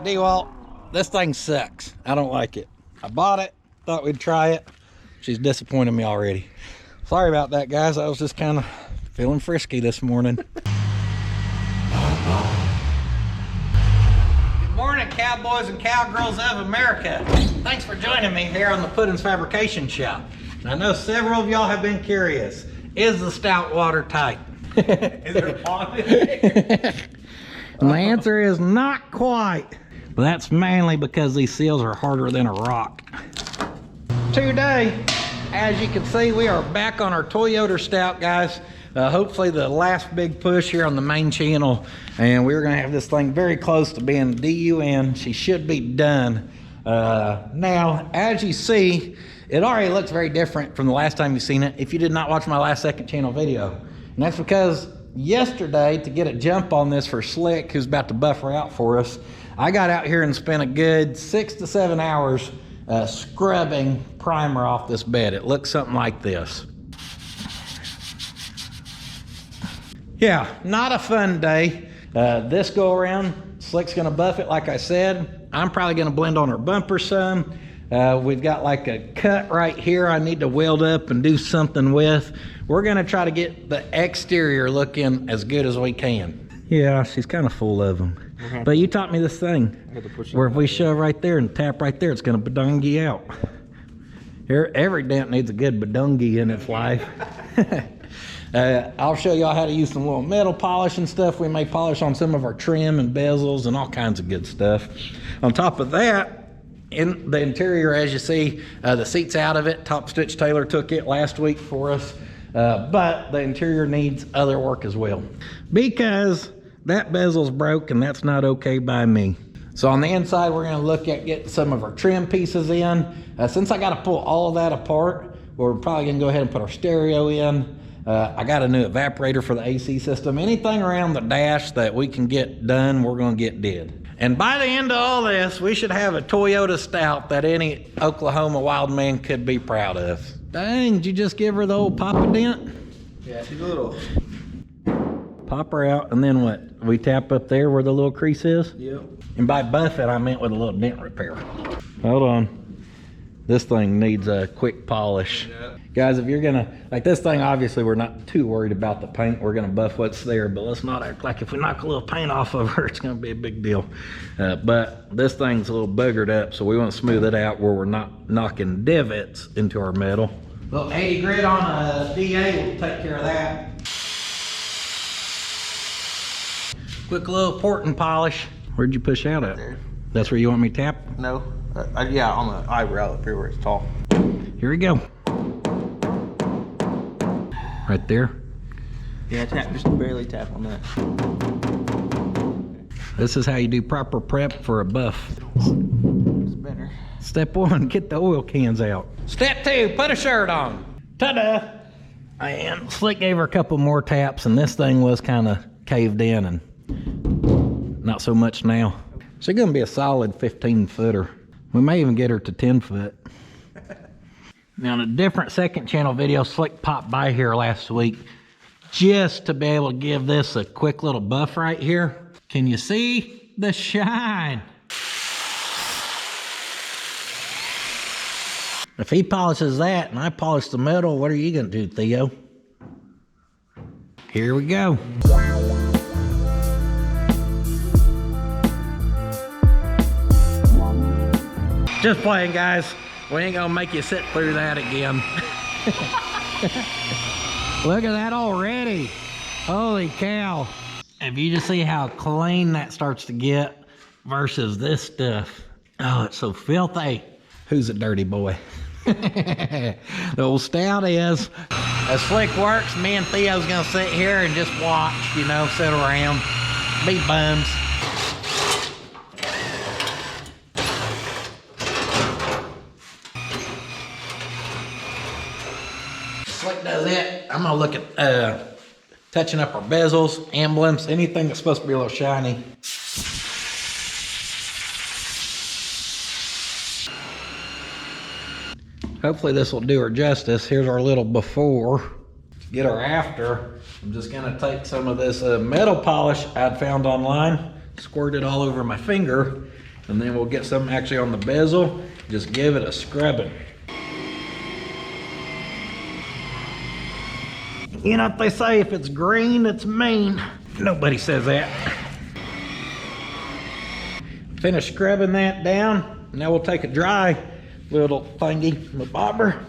DeWalt, this thing sucks. I don't like it. I bought it, thought we'd try it. She's disappointed me already. Sorry about that, guys. I was just kind of feeling frisky this morning. Good morning, cowboys and cowgirls of America. Thanks for joining me here on the Puddins Fabrication Shop. I know several of y'all have been curious. Is the stout water tight? Is there a pond in there? And the answer is not quite. But that's mainly because these seals are harder than a rock. Today, as you can see, we are back on our Toyota stout, guys. Hopefully the last big push here on the main channel. And we're gonna have this thing very close to being done. She should be done. Now, as you see, it already looks very different from the last time you've seen it if you did not watch my last second channel video. And that's because yesterday, to get a jump on this for Slick, who's about to buff her out for us, I got out here and spent a good 6 to 7 hours scrubbing primer off this bed. It looks something like this. Yeah, not a fun day. This go around, Slick's gonna buff it like I said. I'm probably gonna blend on her bumper some. We've got like a cut right here I need to weld up and do something with. We're gonna try to get the exterior looking as good as we can. Yeah, she's kind of full of them. But you taught me this thing, where if we shove right there and tap right there, it's gonna badungie out. Here, every dent needs a good badungie in its life. I'll show y'all how to use some little metal polish and stuff. We may polish on some of our trim and bezels and all kinds of good stuff. On top of that, in the interior, as you see, the seat's out of it. Top Stitch Taylor took it last week for us. But the interior needs other work as well, because that bezel's broke and that's not okay by me. So on the inside, we're gonna look at getting some of our trim pieces in. Since I gotta pull all of that apart, we're probably gonna go ahead and put our stereo in. I got a new evaporator for the AC system. Anything around the dash that we can get done, we're gonna get did. And by the end of all this, we should have a Toyota stout that any Oklahoma wild man could be proud of. Dang, did you just give her the old Papa dent? Yeah, she's a little. Pop her out, and then what? We tap up there where the little crease is? Yep. And by buff it, I meant with a little dent repair. Hold on. This thing needs a quick polish. Yeah. Guys, if you're gonna, like this thing, obviously we're not too worried about the paint. We're gonna buff what's there, but let's not act like if we knock a little paint off of her, it's gonna be a big deal. But this thing's a little buggered up, so we wanna smooth it out where we're not knocking divots into our metal. Little 80 grit on a DA will take care of that. Quick little port and polish. Where'd you push out at? There. That's where you want me to tap? No. Yeah, on the eyebrow up here where it's tall. Here we go. Right there. Yeah, tap, just barely tap on that. This is how you do proper prep for a buff. It's better. Step 1, get the oil cans out. Step 2, put a shirt on. Ta-da! And Slick gave her a couple more taps, and this thing was kind of caved in, and not so much now. She's gonna be a solid 15 footer. We may even get her to 10 foot. Now in a different second channel video, Slick popped by here last week just to be able to give this a quick little buff right here. Can you see the shine? If he polishes that and I polish the metal, what are you gonna do, Theo? Here we go. Just playing, guys. We ain't gonna make you sit through that again. Look at that already. Holy cow. If you just see how clean that starts to get versus this stuff. Oh, it's so filthy. Who's a dirty boy? The old stout is. As Slick works, me and Theo's gonna sit here and just watch, you know, sit around, be bums. Slick does it. I'm gonna look at touching up our bezels, emblems, anything that's supposed to be a little shiny. Hopefully this will do her justice. Here's our little before. To get her after, I'm just gonna take some of this metal polish I'd found online, squirt it all over my finger, And then we'll get some actually on the bezel. Just give it a scrubbing. You know what they say, if it's green, it's mean. Nobody says that. Finish scrubbing that down. Now we'll take a dry little thingy, the bobber,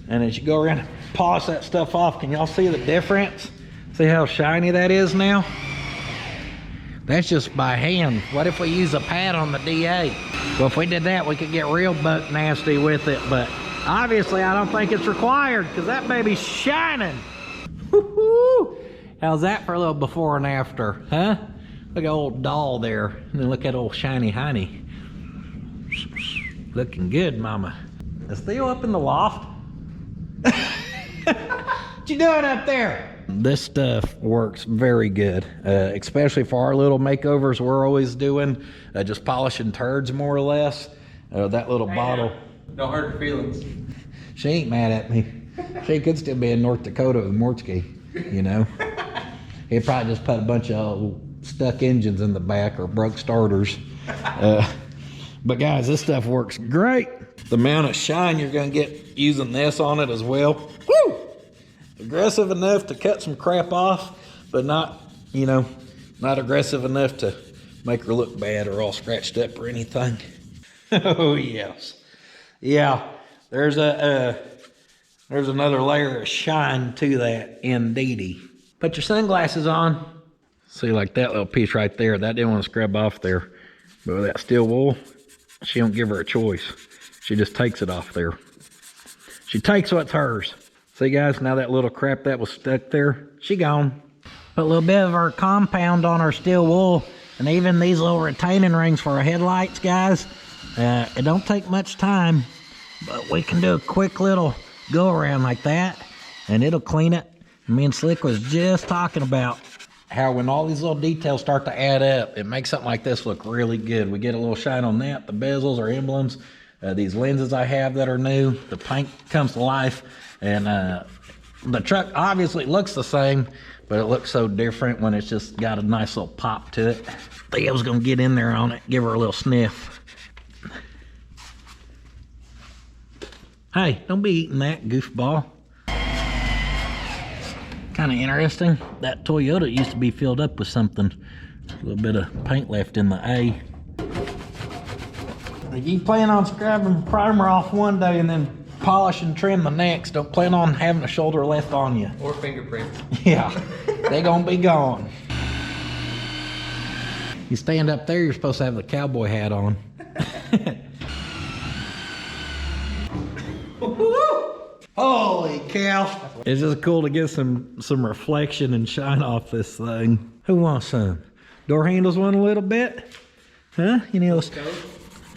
and as you go around and polish that stuff off, can y'all see the difference? See how shiny that is now? That's just by hand. What if we use a pad on the DA? Well, if we did that, we could get real buck nasty with it, but obviously I don't think it's required because that baby's shining. Woo-hoo! How's that for a little before and after, huh? Look at old doll there, and then look at old shiny honey. Looking good, mama. Is Theo up in the loft? What you doing up there? This stuff works very good, especially for our little makeovers we're always doing, just polishing turds more or less. That little bottle. Don't hurt her feelings. She ain't mad at me. She could still be in North Dakota with Mortsky, you know. He'd probably just put a bunch of stuck engines in the back or broke starters. But guys, this stuff works great. The amount of shine you're gonna get using this on it as well. Woo! Aggressive enough to cut some crap off, but not, you know, not aggressive enough to make her look bad or all scratched up or anything. Oh yes. Yeah, there's another layer of shine to that indeedy. Put your sunglasses on. See, like that little piece right there, that didn't want to scrub off there. But with that steel wool, she don't give her a choice. She just takes it off there. She takes what's hers. See guys, now that little crap that was stuck there, she gone. Put a little bit of our compound on our steel wool, and even these little retaining rings for our headlights, guys. It don't take much time, but we can do a quick little go around like that, and it'll clean it. Me and Slick was just talking about how when all these little details start to add up, it makes something like this look really good. We get a little shine on that, the bezels or emblems, these lenses I have that are new, the paint comes to life, and the truck obviously looks the same, but it looks so different when it's just got a nice little pop to it. Theo's gonna get in there on it, give her a little sniff. Hey, don't be eating that, goofball. Kind of interesting. That Toyota used to be filled up with something. A little bit of paint left in the A. If you plan on scrubbing primer off one day and then polish and trim the next, don't plan on having a shoulder left on you. Or fingerprints. Yeah, they gonna be gone. You stand up there, you're supposed to have the cowboy hat on. Holy cow. It's just cool to get some reflection and shine off this thing. Who wants some? Door handles one a little bit? Huh? You know,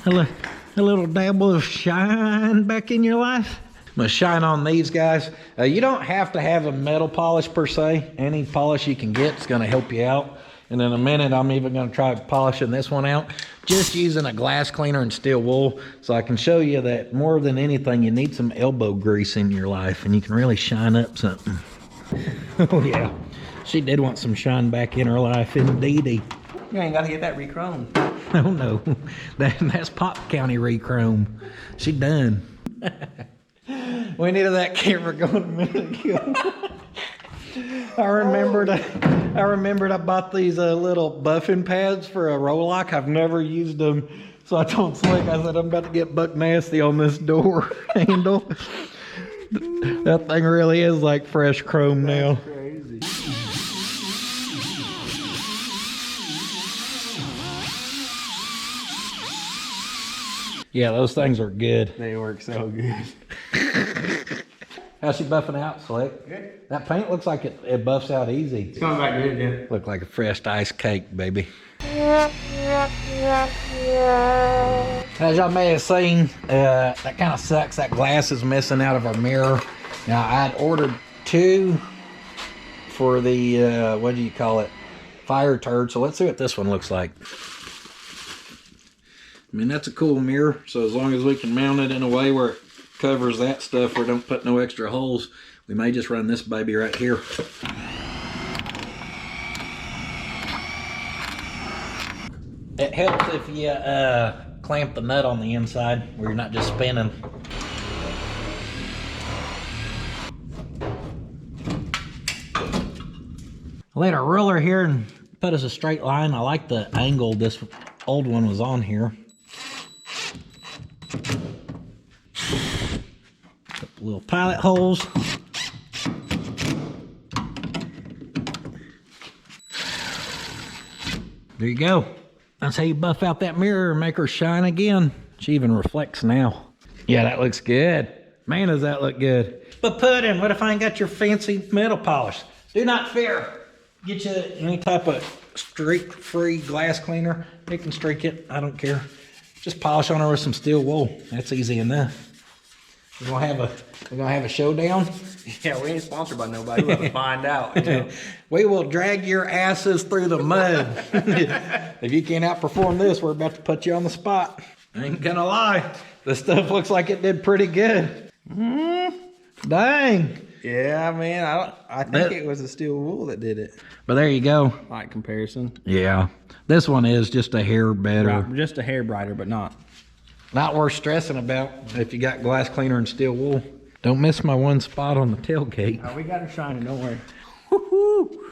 a little dabble of shine back in your life? I'm gonna shine on these guys. You don't have to have a metal polish per se. Any polish you can get is gonna help you out. And in a minute, I'm even gonna try polishing this one out, just using a glass cleaner and steel wool. So I can show you that more than anything, you need some elbow grease in your life and you can really shine up something. Oh yeah, she did want some shine back in her life, indeedy. You ain't gotta get that re-chromed. Oh no, that's Pop County re-chrome. She done. We needed that camera going a minute ago. I remembered I bought these little buffing pads for a Rolock. I've never used them. So I told Slick, I said, I'm about to get buck nasty on this door handle. That thing really is like fresh chrome now. Crazy. Yeah, those things are good. They work so good. How's she buffing out, Slick? Good. That paint looks like it buffs out easy. It's coming back good, yeah. Look like a fresh ice cake, baby. As y'all may have seen, that kind of sucks. That glass is missing out of our mirror. Now, I'd ordered 2 for the, what do you call it? Fire turd. So let's see what this one looks like. I mean, that's a cool mirror. So as long as we can mount it in a way where it covers that stuff, where it don't put no extra holes, we may just run this baby right here. It helps if you clamp the nut on the inside where you're not just spinning. I laid our ruler here and put us a straight line. I like the angle this old one was on here. Couple little pilot holes. There you go. That's how you buff out that mirror and make her shine again. She even reflects now. Yeah, that looks good. Man, does that look good. But Puddin', what if I ain't got your fancy metal polish? Do not fear. Get you any type of streak-free glass cleaner. You can streak it, I don't care. Just polish on her with some steel wool. That's easy enough. We're gonna have a showdown. Yeah, we ain't sponsored by nobody. We'll have to find out. You know? We will drag your asses through the mud. If you can't outperform this, we're about to put you on the spot. I ain't gonna lie. This stuff looks like it did pretty good. Dang. Yeah, man. I think it was the steel wool that did it. But there you go. Light comparison. Yeah. This one is just a hair better. Right, just a hair brighter, but not. Not worth stressing about if you got glass cleaner and steel wool. Don't miss my one spot on the tailgate. Oh, we got her shining, don't worry. Woo-hoo.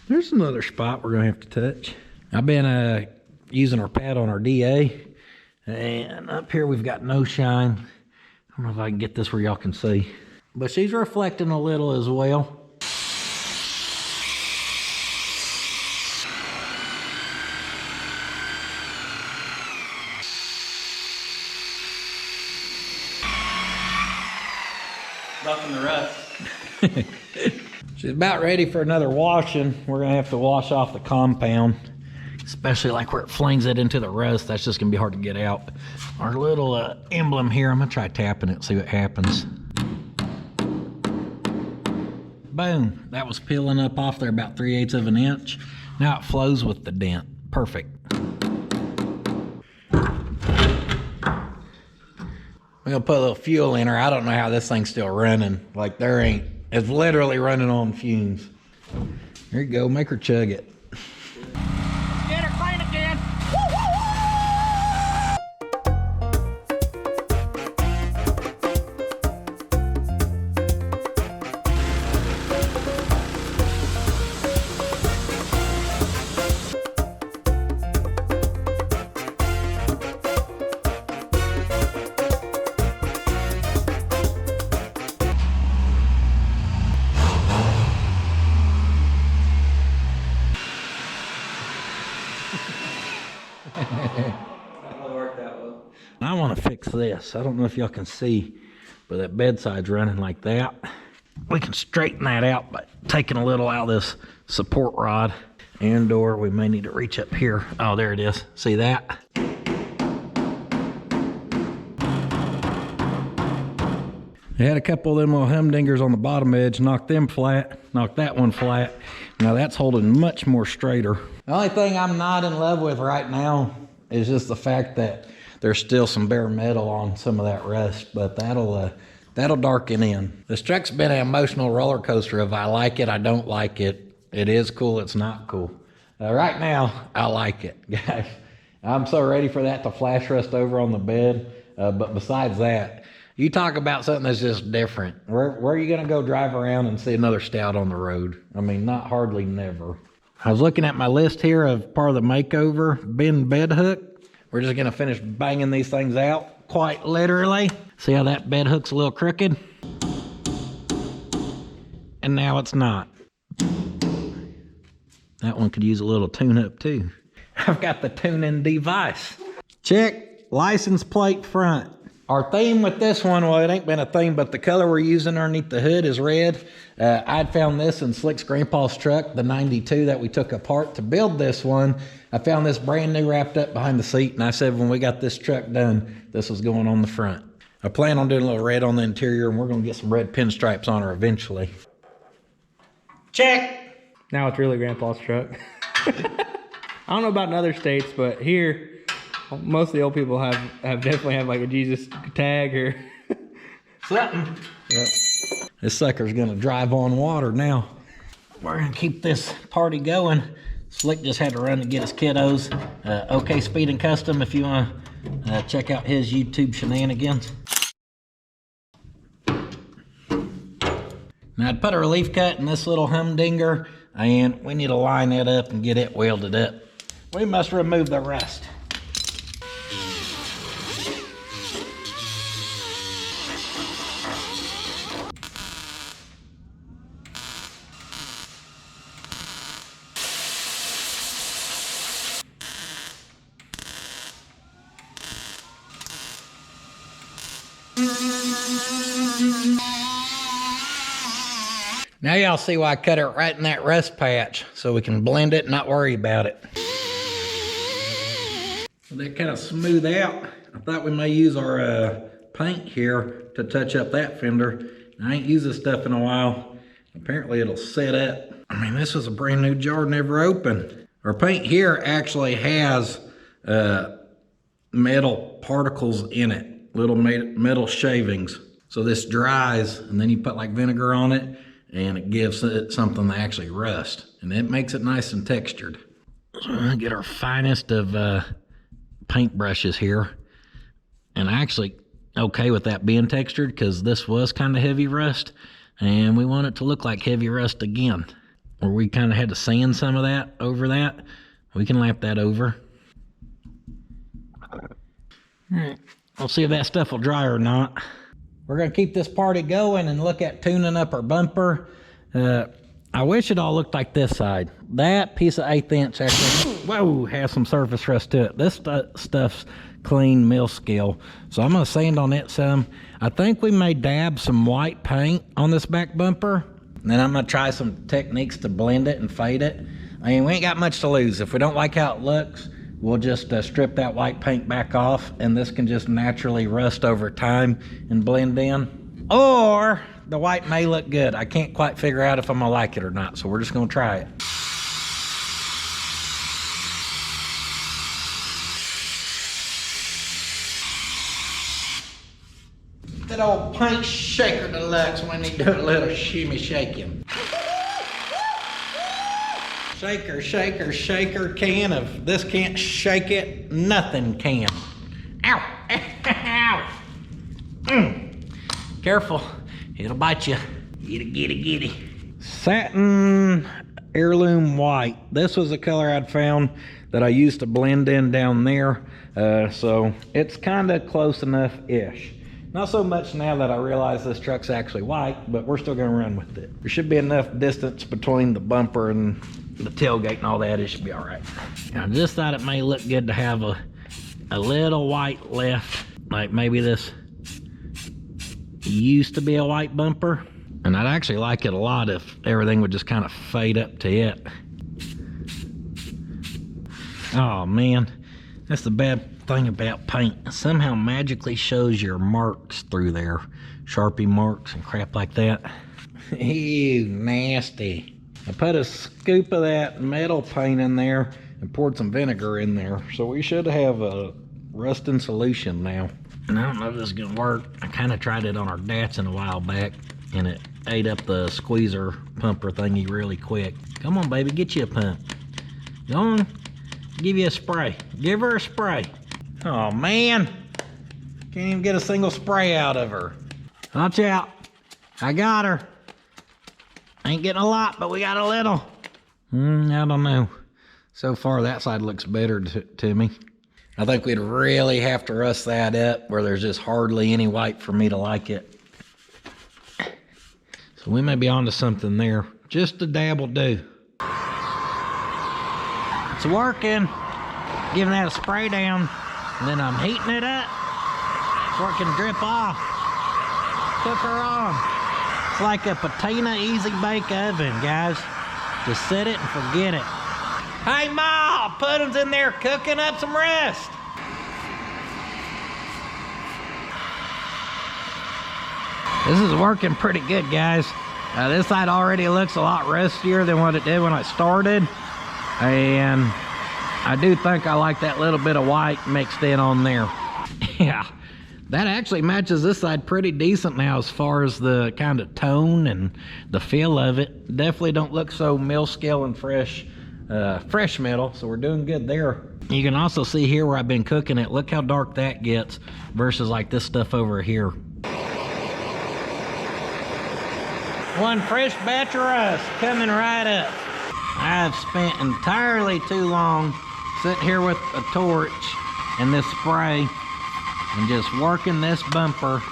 There's another spot we're gonna have to touch. I've been using our pad on our DA, and up here we've got no shine. I don't know if I can get this where y'all can see, but she's reflecting a little as well. Buffing the rust. She's about ready for another washing. We're gonna have to wash off the compound, especially like where it flings it into the rust. That's just gonna be hard to get out. Our little emblem here, I'm gonna try tapping it, see what happens. Boom, that was peeling up off there about 3/8 of an inch. Now it flows with the dent, perfect. We're gonna put a little fuel in her. I don't know how this thing's still running. Like it's literally running on fumes. There you go, make her chug it. Get her clean again. I want to fix this. I don't know if y'all can see, but that bedside's running like that. We can straighten that out by taking a little out of this support rod, and or we may need to reach up here. Oh, there it is. See that? They had a couple of them little humdingers on the bottom edge, knocked them flat, knocked that one flat. Now that's holding much more straighter. The only thing I'm not in love with right now is just the fact that there's still some bare metal on some of that rust, but that'll darken in. This truck's been an emotional roller coaster of I like it, I don't like it. It is cool, it's not cool. Right now, I like it, guys. I'm so ready for that to flash rust over on the bed. But besides that, you talk about something that's just different. Where are you gonna go drive around and see another Stout on the road? I mean, not hardly never. I was looking at my list here of part of the Makeover bin bed hook. We're just gonna finish banging these things out, quite literally. See how that bed hook's a little crooked? And now it's not. That one could use a little tune-up too. I've got the tuning device. Check, license plate front. Our theme with this one, well, it ain't been a theme, but the color we're using underneath the hood is red. I'd found this in Slick's grandpa's truck, the 92 that we took apart to build this one. I found this brand new wrapped up behind the seat, and I said when we got this truck done, this was going on the front. I plan on doing a little red on the interior, and we're gonna get some red pinstripes on her eventually. Check! Now it's really Grandpa's truck. I don't know about in other states, but here, most of the old people have definitely have like a Jesus tag or something. Yep. This sucker's gonna drive on water now. We're gonna keep this party going. Slick just had to run to get his kiddos. OK Speed and Custom, if you wanna check out his YouTube shenanigans. Now I'd put a relief cut in this little humdinger, and we need to line it up and get it welded up. We must remove the rust. Now y'all see why I cut it right in that rust patch, so we can blend it and not worry about it. Well, that kind of smooth out. I thought we may use our paint here to touch up that fender. I ain't used this stuff in a while. Apparently it'll set up. I mean, this was a brand new jar, never opened. Our paint here actually has metal particles in it, little metal shavings. So this dries, and then you put like vinegar on it, and it gives it something to actually rust, and it makes it nice and textured. So we're gonna get our finest of paint brushes here, and actually okay with that being textured because this was kind of heavy rust, and we want it to look like heavy rust again, where we kind of had to sand some of that over that. We can lap that over. All right, we'll see if that stuff will dry or not. We're gonna keep this party going and look at tuning up our bumper. I wish it all looked like this side. That piece of 1/8 inch actually, whoa, has some surface rust to it. This stuff's clean mill scale. So I'm gonna sand on it some. I think we may dab some white paint on this back bumper. And then I'm gonna try some techniques to blend it and fade it. I mean, we ain't got much to lose. If we don't like how it looks, we'll just strip that white paint back off, and this can just naturally rust over time and blend in. Or the white may look good. I can't quite figure out if I'm gonna like it or not, so we're just gonna try it. That old paint shaker deluxe when they do a little shimmy shaking. Shaker, shaker, shaker can. If this can't shake it, nothing can. Ow! Ow! Careful, it'll bite you. Get it, get it, get it. Satin heirloom white. This was a color I'd found that I used to blend in down there. So it's kind of close enough-ish. Not so much now that I realize this truck's actually white, but we're still gonna run with it. There should be enough distance between the bumper and the tailgate and all that. It should be all right. I just thought it may look good to have a little white left, like maybe this used to be a white bumper, and I'd actually like it a lot if everything would just kind of fade up to it. Oh man, that's the bad thing about paint. It somehow magically shows your marks through there, Sharpie marks and crap like that. Ew, nasty. I put a scoop of that metal paint in there and poured some vinegar in there, so we should have a rusting solution now. And I don't know if this is gonna work. I kind of tried it on our Datsun a while back, and it ate up the squeezer pumper thingy really quick. Come on, baby, get you a pump. Go on, give you a spray. Give her a spray. Oh man, can't even get a single spray out of her. Watch out, I got her. Ain't getting a lot, but we got a little. I don't know. So far, that side looks better to me. I think we'd really have to rust that up where there's just hardly any white for me to like it. So we may be onto something there. Just a dab will do. It's working. Giving that a spray down. And then I'm heating it up so it can drip off. Cook her on. It's like a patina easy bake oven, guys. Just set it and forget it. Hey Ma, Puddin's in there cooking up some rust. This is working pretty good, guys. This side already looks a lot rustier than what it did when I started. And I do think I like that little bit of white mixed in on there. Yeah, that actually matches this side pretty decent now as far as the kind of tone and the feel of it. Definitely don't look so mill scale and fresh fresh metal, so we're doing good there. You can also see here where I've been cooking it. Look how dark that gets versus like this stuff over here. One fresh batch of rice coming right up. I've spent entirely too long sitting here with a torch and this spray and just working this bumper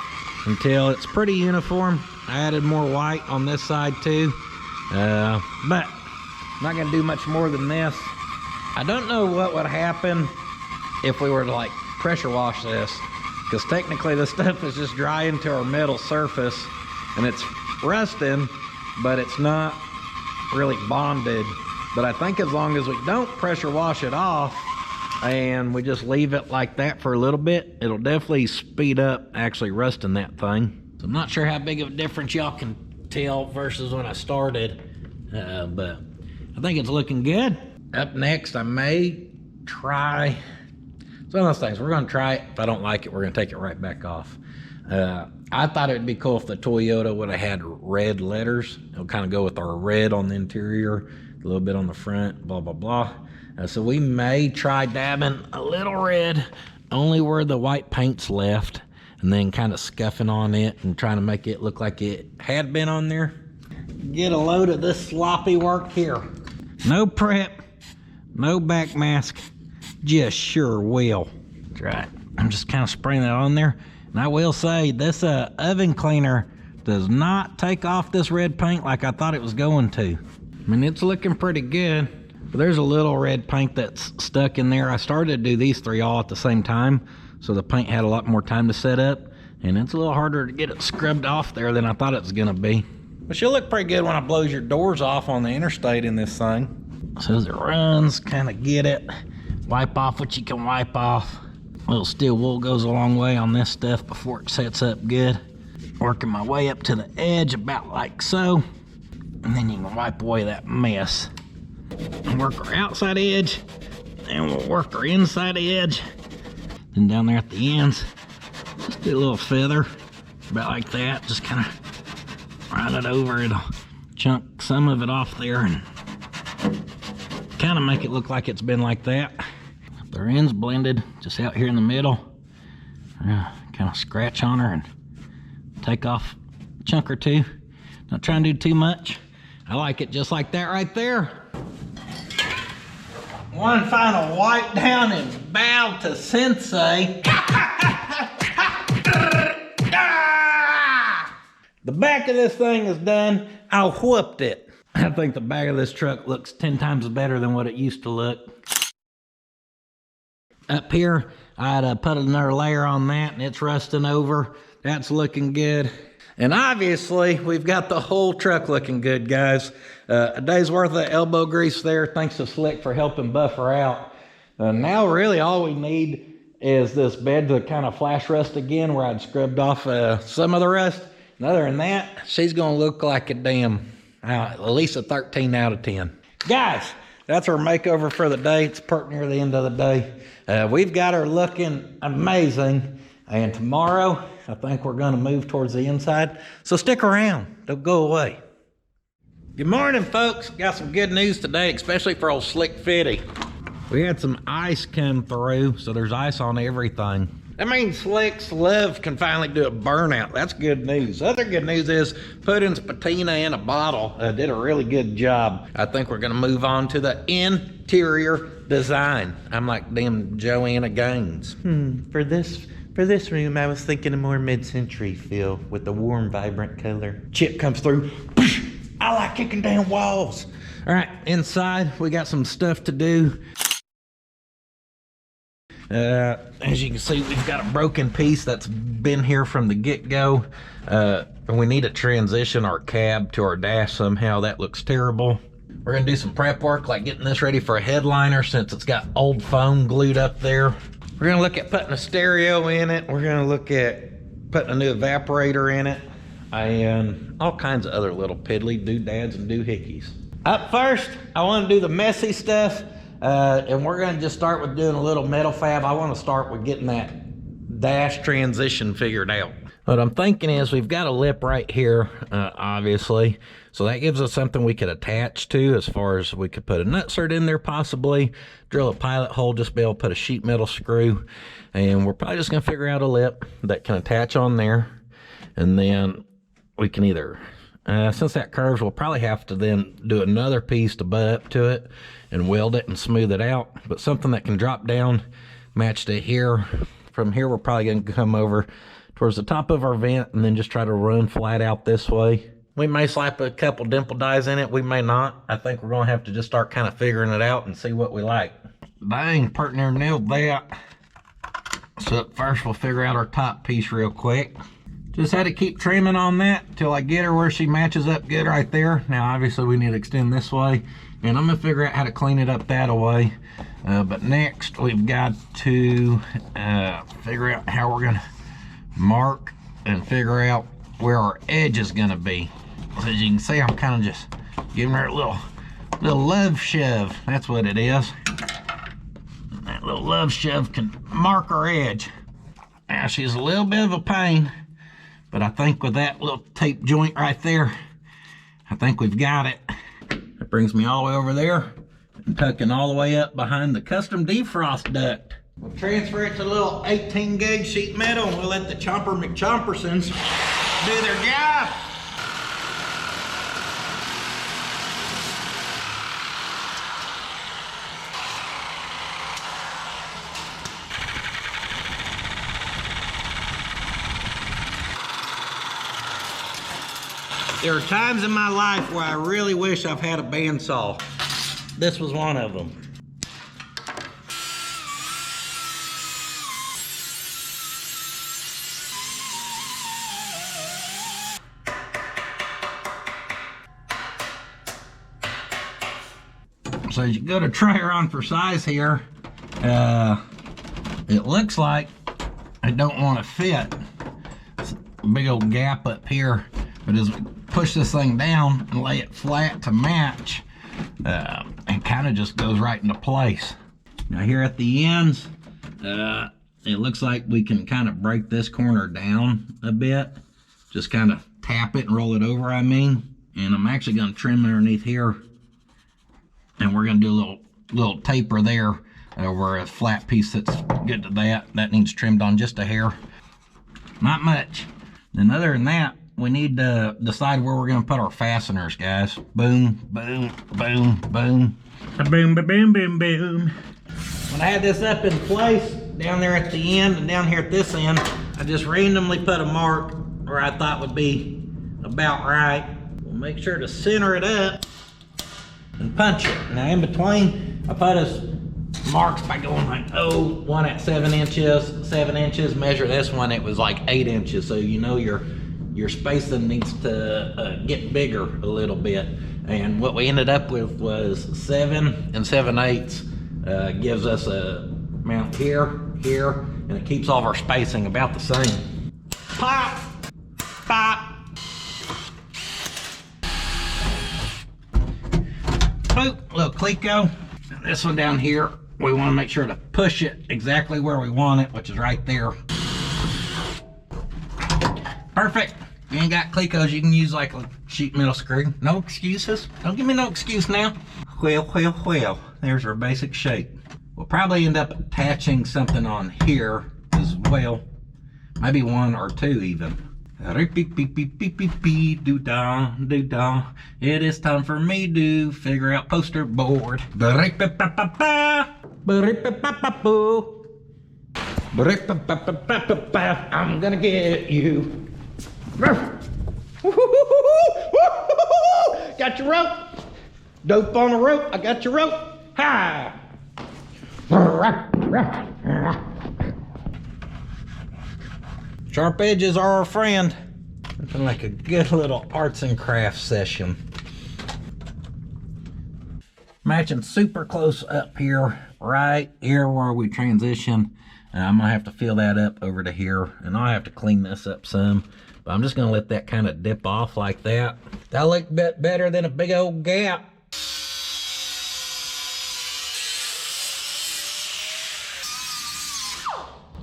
until it's pretty uniform. I added more white on this side too, but I'm not gonna do much more than this. I don't know what would happen if we were to like pressure wash this, because technically this stuff is just drying to our metal surface and it's rusting, but it's not really bonded. But I think as long as we don't pressure wash it off and we just leave it like that for a little bit, it'll definitely speed up actually rusting that thing. So I'm not sure how big of a difference y'all can tell versus when I started, but I think it's looking good. Up next, I may try, it's one of those things, we're gonna try it. If I don't like it, we're gonna take it right back off. I thought it'd be cool if the Toyota would have had red letters. It'll kind of go with our red on the interior, a little bit on the front, blah, blah, blah. So we may try dabbing a little red only where the white paint's left, and then kind of scuffing on it and trying to make it look like it had been on there. Get a load of this sloppy work here. No prep, no back mask, just sure will. That's right. I'm just kind of spraying that on there. And I will say this oven cleaner does not take off this red paint like I thought it was going to. I mean, it's looking pretty good, but there's a little red paint that's stuck in there. I started to do these three all at the same time, so the paint had a lot more time to set up, and it's a little harder to get it scrubbed off there than I thought it was gonna be. But she'll look pretty good when I blows your doors off on the interstate in this thing. So as it runs, kind of get it, wipe off what you can wipe off. A little steel wool goes a long way on this stuff before it sets up good. Working my way up to the edge about like so, and then you can wipe away that mess. And work our outside edge, and we'll work our inside edge. Then down there at the ends, just do a little feather, about like that. Just kind of run it over. It'll chunk some of it off there and kind of make it look like it's been like that. Their ends blended just out here in the middle. Kind of scratch on her and take off a chunk or two. Not trying to do too much. I like it just like that right there. One final wipe down and bow to Sensei. The back of this thing is done. I whooped it. I think the back of this truck looks 10 times better than what it used to look. Up here, I had put another layer on that and it's rusting over. That's looking good. And obviously, we've got the whole truck looking good, guys. A day's worth of elbow grease there. Thanks to Slick for helping buff her out. Now, really, all we need is this bed to kind of flash rust again where I'd scrubbed off some of the rust. And other than that, she's going to look like a damn, at least a 13 out of 10. Guys, that's our makeover for the day. It's pert near the end of the day. We've got her looking amazing. And tomorrow, I think we're going to move towards the inside. So stick around. Don't go away. Good morning, folks. Got some good news today, especially for old Slick Fitty. We had some ice come through, so there's ice on everything. That means Slick's Love can finally do a burnout. That's good news. Other good news is Puddins Patina in a bottle did a really good job. I think we're going to move on to the interior design. I'm like damn Joanna Gaines. For this room, I was thinking a more mid-century feel with a warm, vibrant color. Chip comes through. I like kicking down walls. All right, inside, we got some stuff to do. As you can see, we've got a broken piece that's been here from the get-go. And we need to transition our cab to our dash somehow. That looks terrible. We're gonna do some prep work, like getting this ready for a headliner since it's got old foam glued up there. We're gonna look at putting a stereo in it. We're gonna look at putting a new evaporator in it, and all kinds of other little piddly doodads and doohickeys. Up first, I wanna do the messy stuff, and we're gonna just start with doing a little metal fab. I wanna start with getting that dash transition figured out. What I'm thinking is we've got a lip right here, obviously. So that gives us something we could attach to, as far as we could put a nutsert in there possibly, drill a pilot hole, just be able to put a sheet metal screw. And we're probably just gonna figure out a lip that can attach on there. And then we can either, since that curves, we'll probably have to then do another piece to butt up to it and weld it and smooth it out. But something that can drop down, match to here. From here, we're probably gonna come over towards the top of our vent and then just try to run flat out this way. We may slap a couple dimple dies in it, we may not. I think we're gonna have to just start kind of figuring it out and see what we like. Dang, partner nailed that. So first we'll figure out our top piece real quick. Just had to keep trimming on that till I get her where she matches up good right there. Now obviously we need to extend this way, and I'm gonna figure out how to clean it up that way. But next we've got to figure out how we're gonna mark and figure out where our edge is gonna be. So as you can see, I'm kind of just giving her a little love shove. That's what it is. And that little love shove can mark our edge. Now she's a little bit of a pain, but I think with that little tape joint right there, I think we've got it. That brings me all the way over there and tucking all the way up behind the custom defrost duct. We'll transfer it to a little 18 gauge sheet metal and we'll let the Chomper McChompersons do their job. There are times in my life where I really wish I've had a bandsaw. This was one of them. So as you go to try her on for size here, it looks like I don't want to fit. It's a big old gap up here, but as we push this thing down and lay it flat to match, it kind of just goes right into place. Now here at the ends, it looks like we can kind of break this corner down a bit. Just kind of tap it and roll it over, I mean. And I'm actually going to trim underneath here. And we're going to do a little taper there over a flat piece that's good to that. That needs trimmed on just a hair. Not much. And other than that, we need to decide where we're going to put our fasteners, guys. Boom, boom, boom, boom. Boom, boom, boom, boom, boom. When I had this up in place, down there at the end and down here at this end, I just randomly put a mark where I thought would be about right. We'll make sure to center it up and punch it. Now in between, I put us marks by going like, oh, one at 7 inches, measure this one, it was like 8 inches. So you know your spacing needs to get bigger a little bit. And what we ended up with was 7 7/8 gives us a amount here, and it keeps all of our spacing about the same. Pop, pop. Boop, little Cleco. And this one down here, we want to make sure to push it exactly where we want it, which is right there. Perfect. If you ain't got Clecos, you can use like a sheet metal screw. No excuses. Don't give me no excuse now. Well. There's our basic shape. We'll probably end up attaching something on here as well. Maybe 1 or 2 even. Doo-dah. It is time for me to figure out poster board. I'm gonna get you. Got your rope. Dope on the rope. I got your rope. Ha! Sharp edges are our friend. Looking like a good little arts and crafts session. Matching super close up here, right here where we transition. I'm gonna have to fill that up over to here, and I'll have to clean this up some. But I'm just gonna let that kind of dip off like that. That'll look a bit better than a big old gap.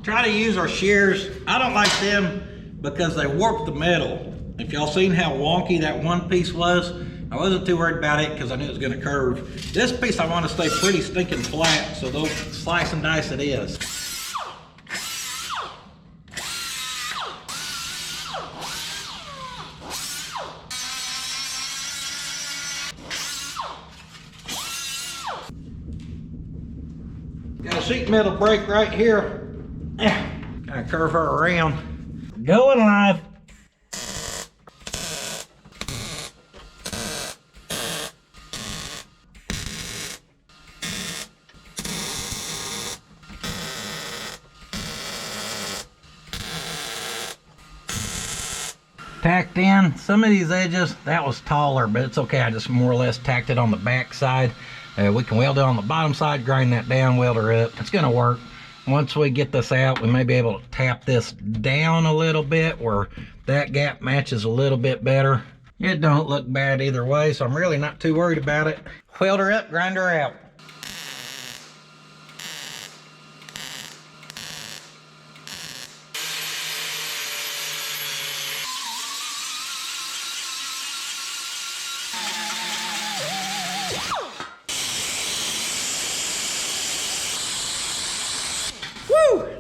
Try to use our shears. I don't like them because they warped the metal. If y'all seen how wonky that one piece was, I wasn't too worried about it because I knew it was gonna curve. This piece I want to stay pretty stinking flat, so they'll slice and dice it is. Got a sheet metal brake right here. Gotta curve her around. Going live. Tacked in some of these edges. That was taller, but it's okay. I just more or less tacked it on the back side. We can weld it on the bottom side, grind that down, weld her up. It's gonna work. Once we get this out, we may be able to tap this down a little bit where that gap matches a little bit better. It don't look bad either way, so I'm really not too worried about it. Weld her up, grind her out.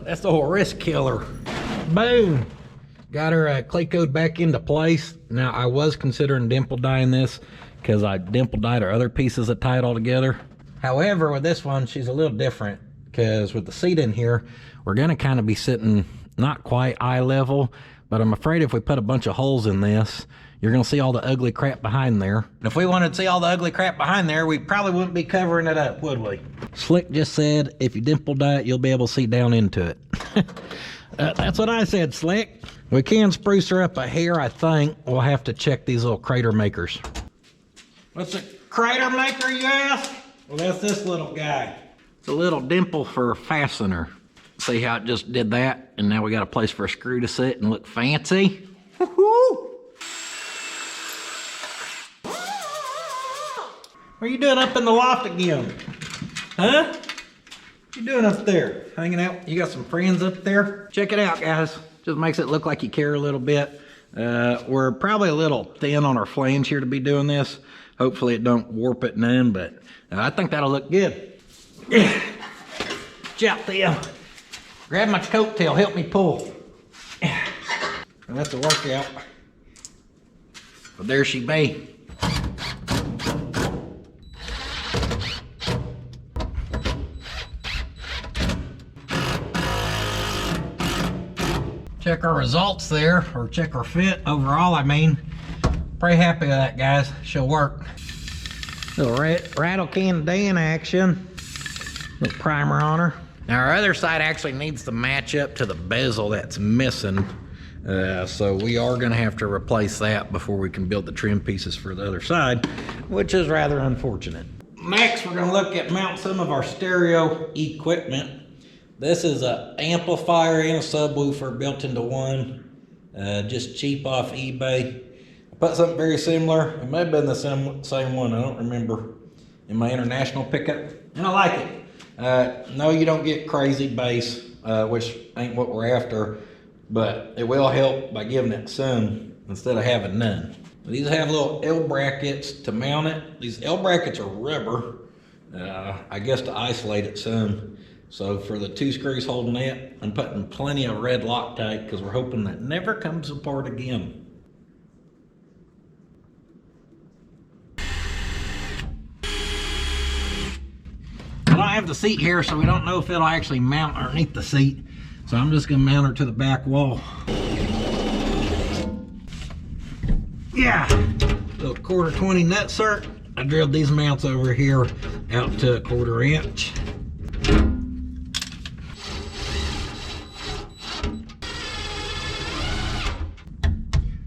That's the whole wrist killer. Boom. Got her clay coat back into place. Now I was considering dimple dyeing this because I dimple dyed her other pieces that tie it all together. However, with this one, she's a little different because with the seat in here, we're gonna kind of be sitting not quite eye level, but I'm afraid if we put a bunch of holes in this, you're gonna see all the ugly crap behind there. If we wanted to see all the ugly crap behind there, we probably wouldn't be covering it up, would we? Slick just said, if you dimple dye it, you'll be able to see down into it. That's what I said, Slick. We can spruce her up a hair, I think. We'll have to check these little crater makers. What's a crater maker, you ask? Well, that's this little guy. It's a little dimple for a fastener. See how it just did that? And now we got a place for a screw to sit and look fancy. Woo-hoo! What are you doing up in the loft again? Huh? What you doing up there? Hanging out? You got some friends up there? Check it out, guys. Just makes it look like you care a little bit. We're probably a little thin on our flange here to be doing this. Hopefully it don't warp it none, but I think that'll look good. Yeah. Watch out, Theo. Grab my coattail, help me pull. Yeah. And that's a workout. But there she be. Check our results there, or check our fit overall, I mean. Pretty happy with that, guys. She'll work. Little rattle can Dan action. Little primer on her. Now our other side actually needs to match up to the bezel that's missing. So we are gonna have to replace that before we can build the trim pieces for the other side, which is rather unfortunate. Next, we're gonna look at mounting some of our stereo equipment. This is an amplifier and a subwoofer built into one, just cheap off eBay. I put something very similar. It may have been the same one, I don't remember, in my international pickup, and I like it. No, you don't get crazy bass, which ain't what we're after, but it will help by giving it some instead of having none. These have little L brackets to mount it. These L brackets are rubber, I guess to isolate it some. So for the 2 screws holding it, I'm putting plenty of red Loctite because we're hoping that never comes apart again. I don't have the seat here, so we don't know if it'll actually mount underneath the seat. So I'm just gonna mount her to the back wall. Yeah, little 1/4 nut cert. I drilled these mounts over here out to 1/4 inch.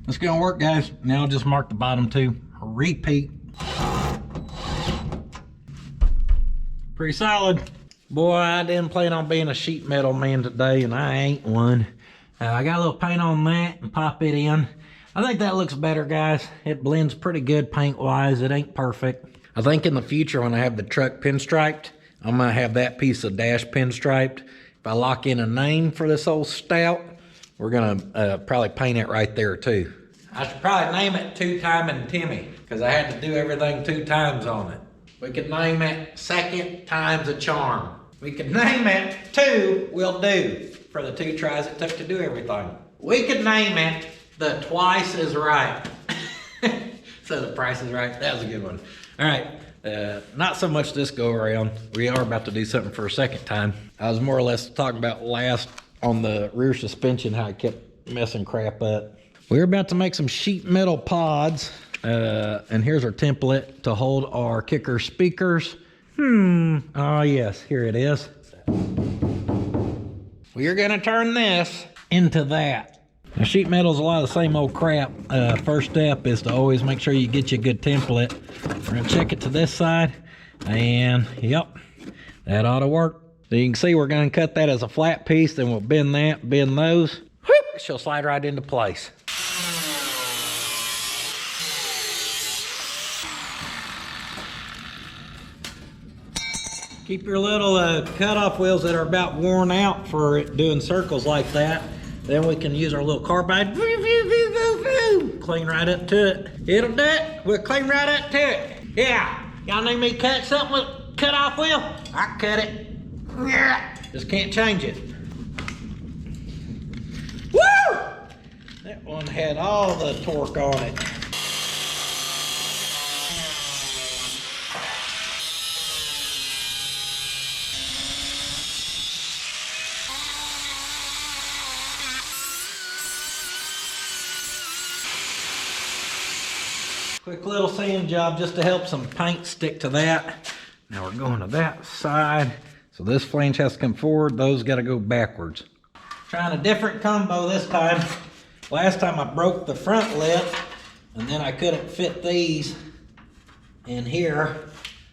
It's gonna work, guys. Now I'll just mark the bottom 2. Repeat. Pretty solid. Boy, I didn't plan on being a sheet metal man today, and I ain't one. I got a little paint on that and pop it in. I think that looks better, guys. It blends pretty good paint-wise. It ain't perfect. I think in the future when I have the truck pinstriped, I'm gonna have that piece of dash pinstriped. If I lock in a name for this old stout, We're gonna probably paint it right there too. I should probably name it Two Timing Timmy, because I had to do everything 2 times on it. We could name it Second Time's a Charm. We could name it 2 Will Do, for the 2 tries it took to do everything. We could name it The Twice is Right. So The Price is Right, that was a good one. All right, not so much this go around. We are about to do something for a second time. I was more or less talking about last on the rear suspension, how I kept messing crap up. We're about to make some sheet metal pods, and here's our template to hold our kicker speakers. Oh yes, here it is. We're gonna turn this into that. Now, sheet metal is a lot of the same old crap. First step is to always make sure you get you a good template. We're gonna check it to this side, and yep, that ought to work. So you can see we're gonna cut that as a flat piece, then we'll bend that, bend those. Whoop, she'll slide right into place. Keep your little cutoff wheels that are about worn out for doing circles like that. Then we can use our little carbide. Clean right up to it. It'll do it. We'll clean right up to it. Yeah. Y'all need me to cut something with cutoff wheel? I can cut it. Yeah. Just can't change it. Woo! That one had all the torque on it. Quick little sand job just to help some paint stick to that. Now we're going to that side. So this flange has to come forward, those gotta go backwards. Trying a different combo this time. Last time I broke the front lip, and then I couldn't fit these in here.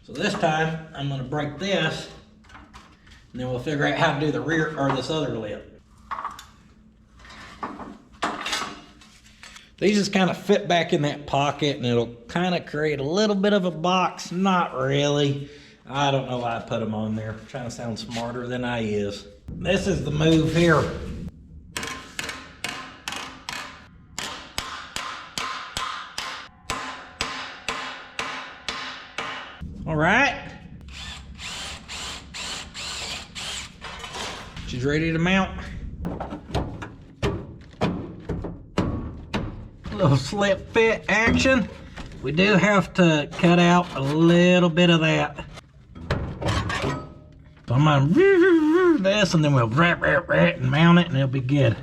So this time I'm gonna break this, and then we'll figure out how to do the rear, or this other lip. These just kind of fit back in that pocket, and it'll kind of create a little bit of a box. Not really. I don't know why I put them on there. I'm trying to sound smarter than I is. This is the move here. All right. She's ready to mount. Little slip fit action. We do have to cut out a little bit of that. So I'm gonna do this, and then we'll and mount it, and it'll be good.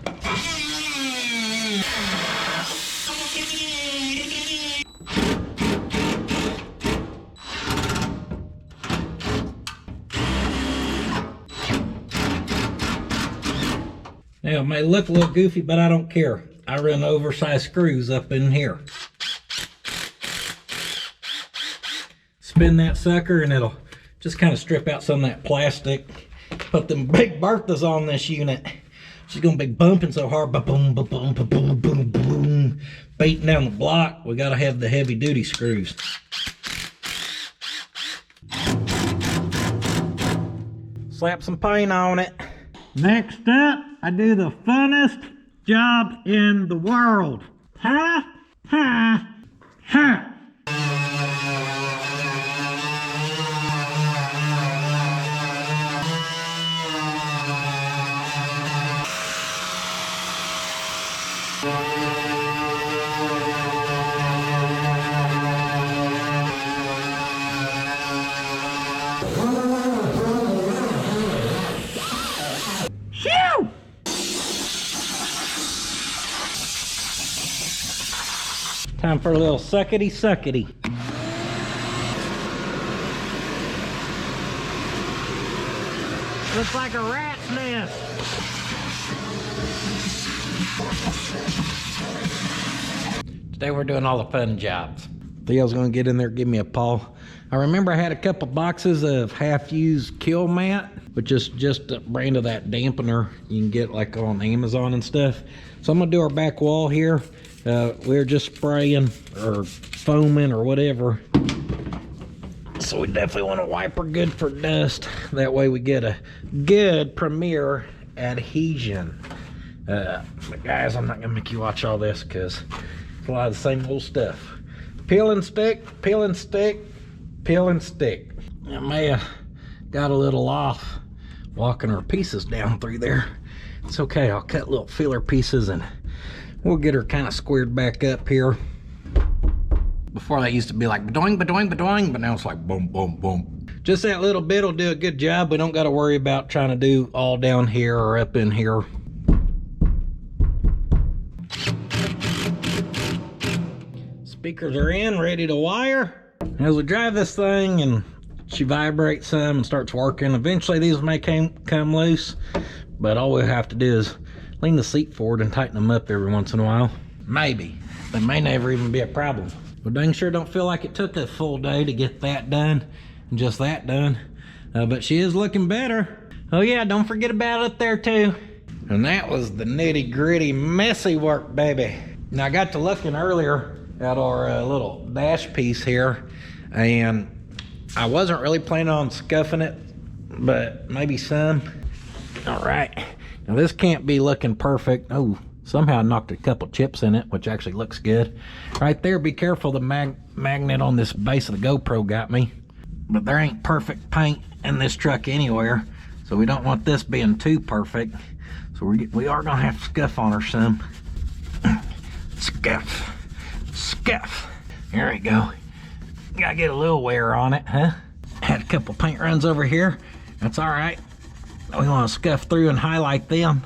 Now it may look a little goofy, but I don't care. I run oversized screws up in here. Spin that sucker, and it'll just kind of strip out some of that plastic. Put them big Berthas on this unit. She's gonna be bumping so hard, ba-boom, ba-boom, ba-boom, boom, boom, beating down the block. We gotta have the heavy duty screws. Slap some paint on it. Next up, I do the funnest job in the world. Ha, ha, ha. Time for a little suckety. Looks like a rat's nest. Today we're doing all the fun jobs. Theo's gonna get in there and give me a paw. I remember I had a couple boxes of half-used Kill Mat, which is just a brand of that dampener you can get like on Amazon and stuff. So I'm gonna do our back wall here. We're just spraying or foaming or whatever. So we definitely want to wipe her good for dust. That way we get a good premier adhesion. But guys, I'm not gonna make you watch all this because it's a lot of the same old stuff. Peel and stick, peel and stick, peel and stick. I may have got a little off walking our pieces down through there. It's okay, I'll cut little filler pieces and we'll get her kind of squared back up here. Before that used to be like badoing, badoing, badoing, but now it's like boom, boom, boom. Just that little bit will do a good job. We don't got to worry about trying to do all down here or up in here. Speakers are in, ready to wire. As we drive this thing and she vibrates some and starts working, eventually these may come loose, but all we have to do is lean the seat forward and tighten them up every once in a while. Maybe. They may never even be a problem. But dang sure don't feel like it took a full day to get that done and just that done. But she is looking better. Oh yeah, don't forget about it there too. And that was the nitty gritty messy work, baby. Now I got to looking earlier at our little dash piece here, and I wasn't really planning on scuffing it, but maybe some. All right, now this can't be looking perfect. Oh, somehow I knocked a couple chips in it, which actually looks good. Right there, be careful, the magnet on this base of the GoPro got me. But there ain't perfect paint in this truck anywhere, so we don't want this being too perfect. So we are gonna have to scuff on her some. Scuff, scuff. There we go. Gotta get a little wear on it, huh? Had a couple paint runs over here. That's all right. We want to scuff through and highlight them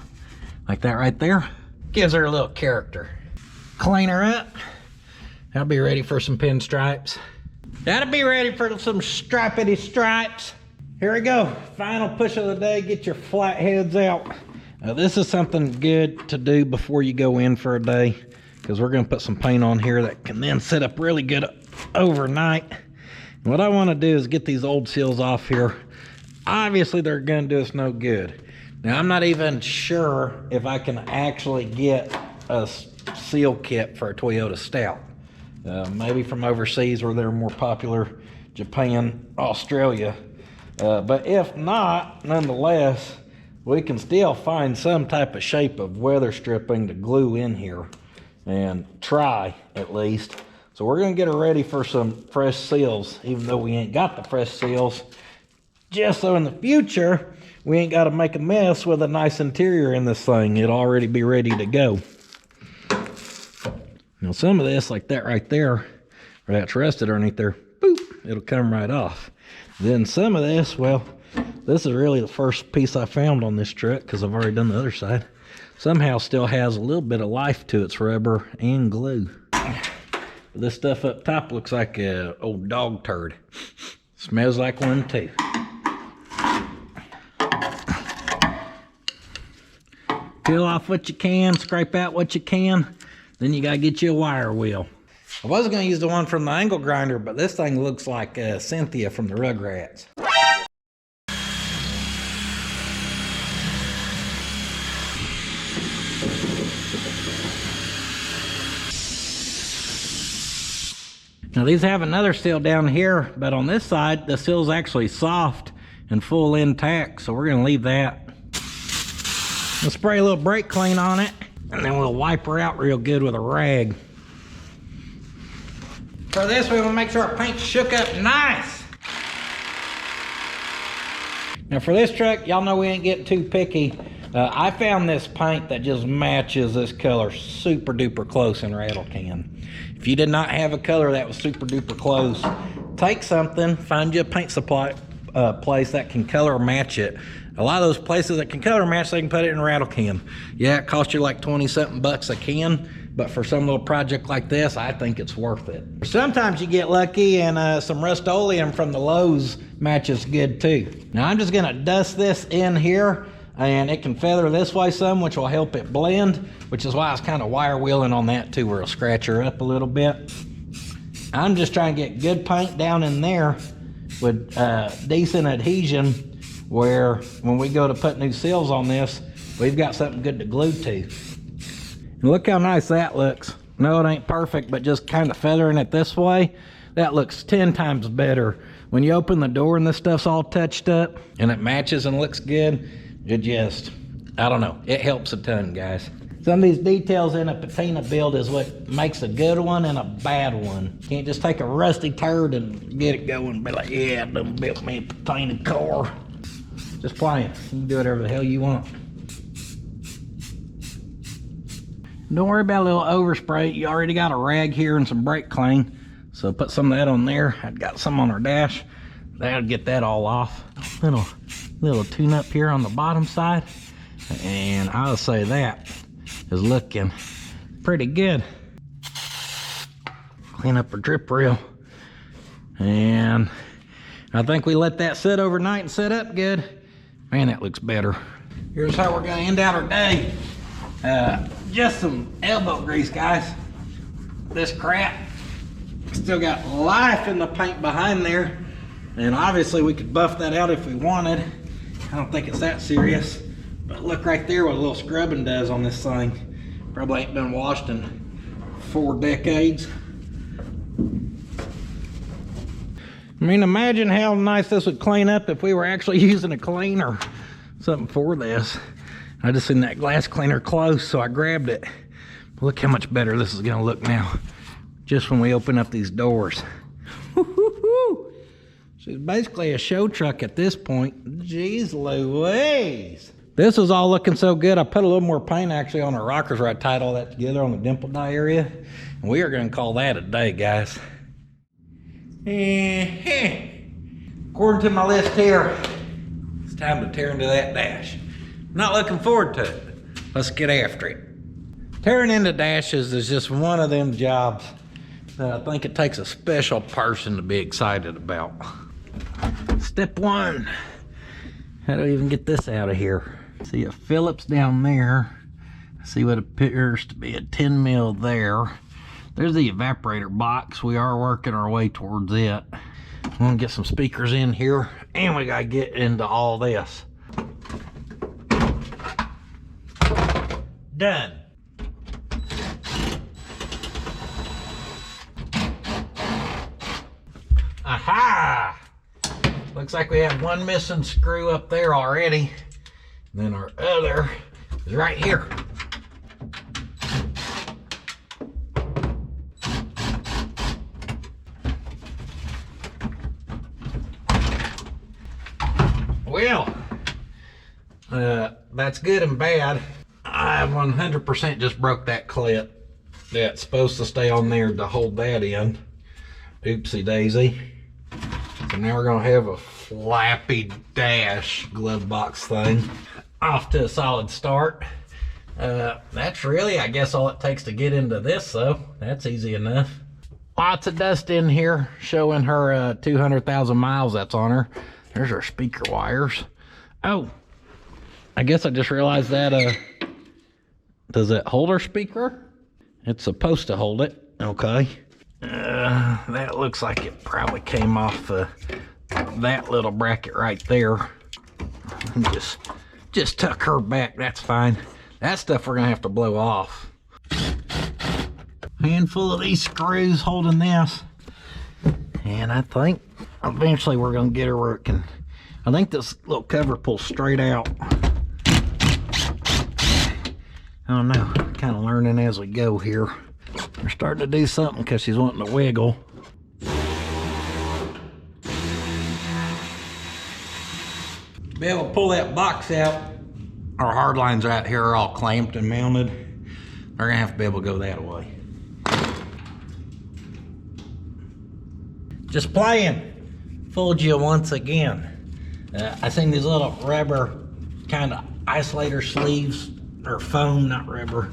like that right there. Gives her a little character. Clean her up. I'll be ready for some pinstripes. That'll be ready for some stripity stripes. Here we go. Final push of the day. Get your flat heads out. Now, this is something good to do before you go in for a day, because we're going to put some paint on here that can then sit up really good overnight. And what I want to do is get these old seals off here. Obviously, they're going to do us no good. Now, I'm not even sure if I can actually get a seal kit for a Toyota Stout. Maybe from overseas where they're more popular, Japan, Australia. But if not, nonetheless, we can still find some type of shape of weather stripping to glue in here and try at least. So we're gonna get her ready for some fresh seals, even though we ain't got the fresh seals, just so in the future, we ain't gotta make a mess with a nice interior in this thing. It'll already be ready to go. Now some of this, like that right there, where that's rested underneath there, boop, it'll come right off. Then some of this, well, this is really the first piece I found on this truck because I've already done the other side. Somehow still has a little bit of life to its rubber and glue. This stuff up top looks like a old dog turd. Smells like one too. Peel off what you can, scrape out what you can. Then you gotta get you a wire wheel. I was gonna use the one from the angle grinder, but this thing looks like Cynthia from the Rugrats. Now these have another seal down here, but on this side, the seal's actually soft and full intact, so we're gonna leave that. We'll spray a little brake clean on it, and then we'll wipe her out real good with a rag. For this, we want to make sure our paint's shook up nice. Now for this truck, y'all know we ain't getting too picky. I found this paint that just matches this color super duper close in rattle can. If you did not have a color that was super duper close, take something, find you a paint supply place that can color match it. A lot of those places that can color match, they can put it in a rattle can. Yeah, it costs you like 20 something bucks a can, but for some little project like this, I think it's worth it. Sometimes you get lucky and some Rust-Oleum from the Lowe's matches good too. Now I'm just gonna dust this in here, and it can feather this way some, which will help it blend, which is why I was kind of wire wheeling on that too, where it'll scratch her up a little bit. I'm just trying to get good paint down in there with decent adhesion, where when we go to put new seals on this, we've got something good to glue to. And look how nice that looks. No, it ain't perfect, but just kind of feathering it this way, that looks 10 times better. When you open the door and this stuff's all touched up and it matches and looks good, it just I don't know. It helps a ton, guys. Some of these details in a patina build is what makes a good one and a bad one. Can't just take a rusty turd and get it going and be like, yeah, I done built me a patina car. Just playing. You can do whatever the hell you want. Don't worry about a little overspray. You already got a rag here and some brake clean. So put some of that on there. I've got some on our dash. That'll get that all off. Little tune up here on the bottom side. And I'll say that is looking pretty good. Clean up our drip reel. And I think we let that sit overnight and set up good. Man, that looks better. Here's how we're gonna end out our day. Just some elbow grease, guys. This crap still got life in the paint behind there. And obviously we could buff that out if we wanted. I don't think it's that serious. But look right there what a little scrubbing does on this thing. Probably ain't been washed in 4 decades. I mean, imagine how nice this would clean up if we were actually using a cleaner, something for this. I just seen that glass cleaner close, so I grabbed it. Look how much better this is gonna look now, just when we open up these doors. Woo-hoo-hoo. She's basically a show truck at this point. Jeez Louise. This is all looking so good. I put a little more paint actually on our rockers where I tied all that together on the dimple die area. And we are gonna call that a day, guys. According to my list here, it's time to tear into that dash. Not looking forward to it. Let's get after it. Tearing into dashes is just one of them jobs that I think it takes a special person to be excited about. Step 1, how do I even get this out of here? See a Phillips down there. See what appears to be a 10 mil there. There's the evaporator box. We are working our way towards it. I'm gonna get some speakers in here, and we gotta get into all this. Done. Aha! Looks like we have one missing screw up there already. And then our other is right here. Well, that's good and bad. I 100% just broke that clip that's supposed to stay on there to hold that in. Oopsie daisy. So now we're gonna have a flappy dash glove box thing. Off to a solid start. That's really, I guess, all it takes to get into this, though. That's easy enough. Lots of dust in here, showing her 200,000 miles that's on her. There's our speaker wires. Oh, I guess I just realized that, does it hold our speaker? It's supposed to hold it, okay. That looks like it probably came off that little bracket right there. Just tuck her back, that's fine. That stuff we're gonna have to blow off. Handful of these screws holding this. And I think eventually we're gonna get her working. I think this little cover pulls straight out. I don't know, kind of learning as we go here. We're starting to do something because she's wanting to wiggle. To be able to pull that box out, our hard lines right here are all clamped and mounted. They're gonna have to be able to go that way. Just playing. Fooled you once again. I seen these little rubber kind of isolator sleeves, or foam, not rubber.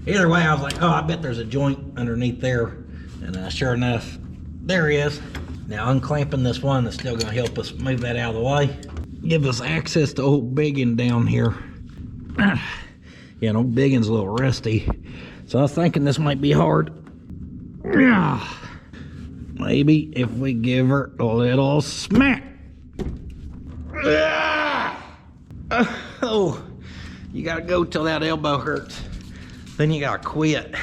Either way, I was like, oh, I bet there's a joint underneath there. And sure enough, there he is. Now unclamping this one is still gonna help us move that out of the way. Give us access to old biggin down here. Yeah, old biggin's a little rusty. So I was thinking this might be hard. Maybe if we give her a little smack. Oh, you gotta go till that elbow hurts. Then you gotta quit.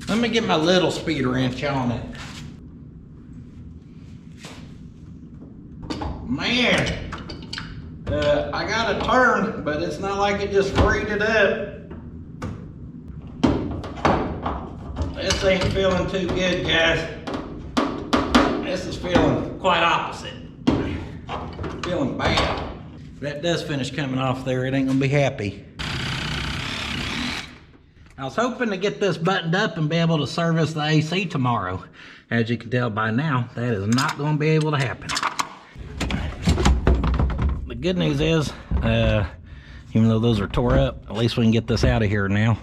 Let me get my little speed wrench on it. Man, I got a turn, but it's not like it just freed it up. This ain't feeling too good, guys. This is feeling quite opposite. Feeling bad. If that does finish coming off there, it ain't gonna be happy. I was hoping to get this buttoned up and be able to service the AC tomorrow. As you can tell by now, that is not gonna be able to happen. The good news is, even though those are tore up, at least we can get this out of here now.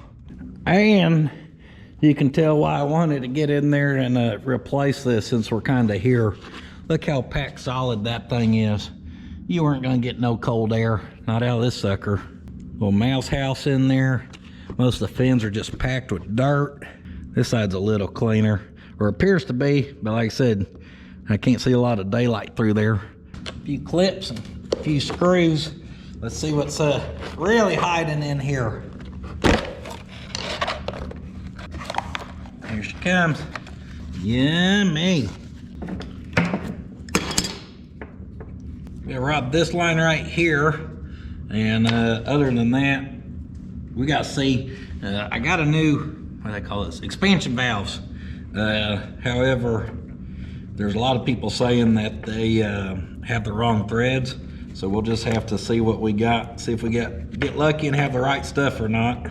And you can tell why I wanted to get in there and replace this since we're kind of here. Look how packed solid that thing is. You weren't gonna get no cold air, not out of this sucker. Little mouse house in there. Most of the fins are just packed with dirt. This side's a little cleaner, or appears to be, but like I said, I can't see a lot of daylight through there. A few clips and a few screws. Let's see what's really hiding in here. Here she comes. Yummy. Gonna rod this line right here, and other than that, we got to see. I got a new, what do they call this? Expansion valves. However, there's a lot of people saying that they have the wrong threads, so we'll just have to see what we got. See if we get lucky and have the right stuff or not.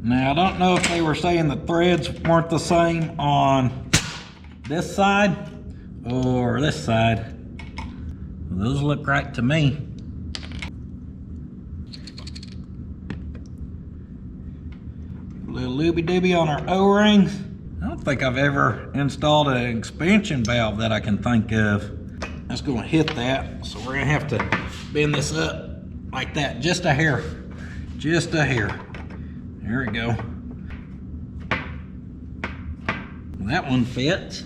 Now, I don't know if they were saying the threads weren't the same on this side or this side. Well, those look right to me. A little looby-dooby on our O-rings. I don't think I've ever installed an expansion valve that I can think of. That's going to hit that, so we're going to have to bend this up like that, just a hair. Just a hair. There we go. That one fits.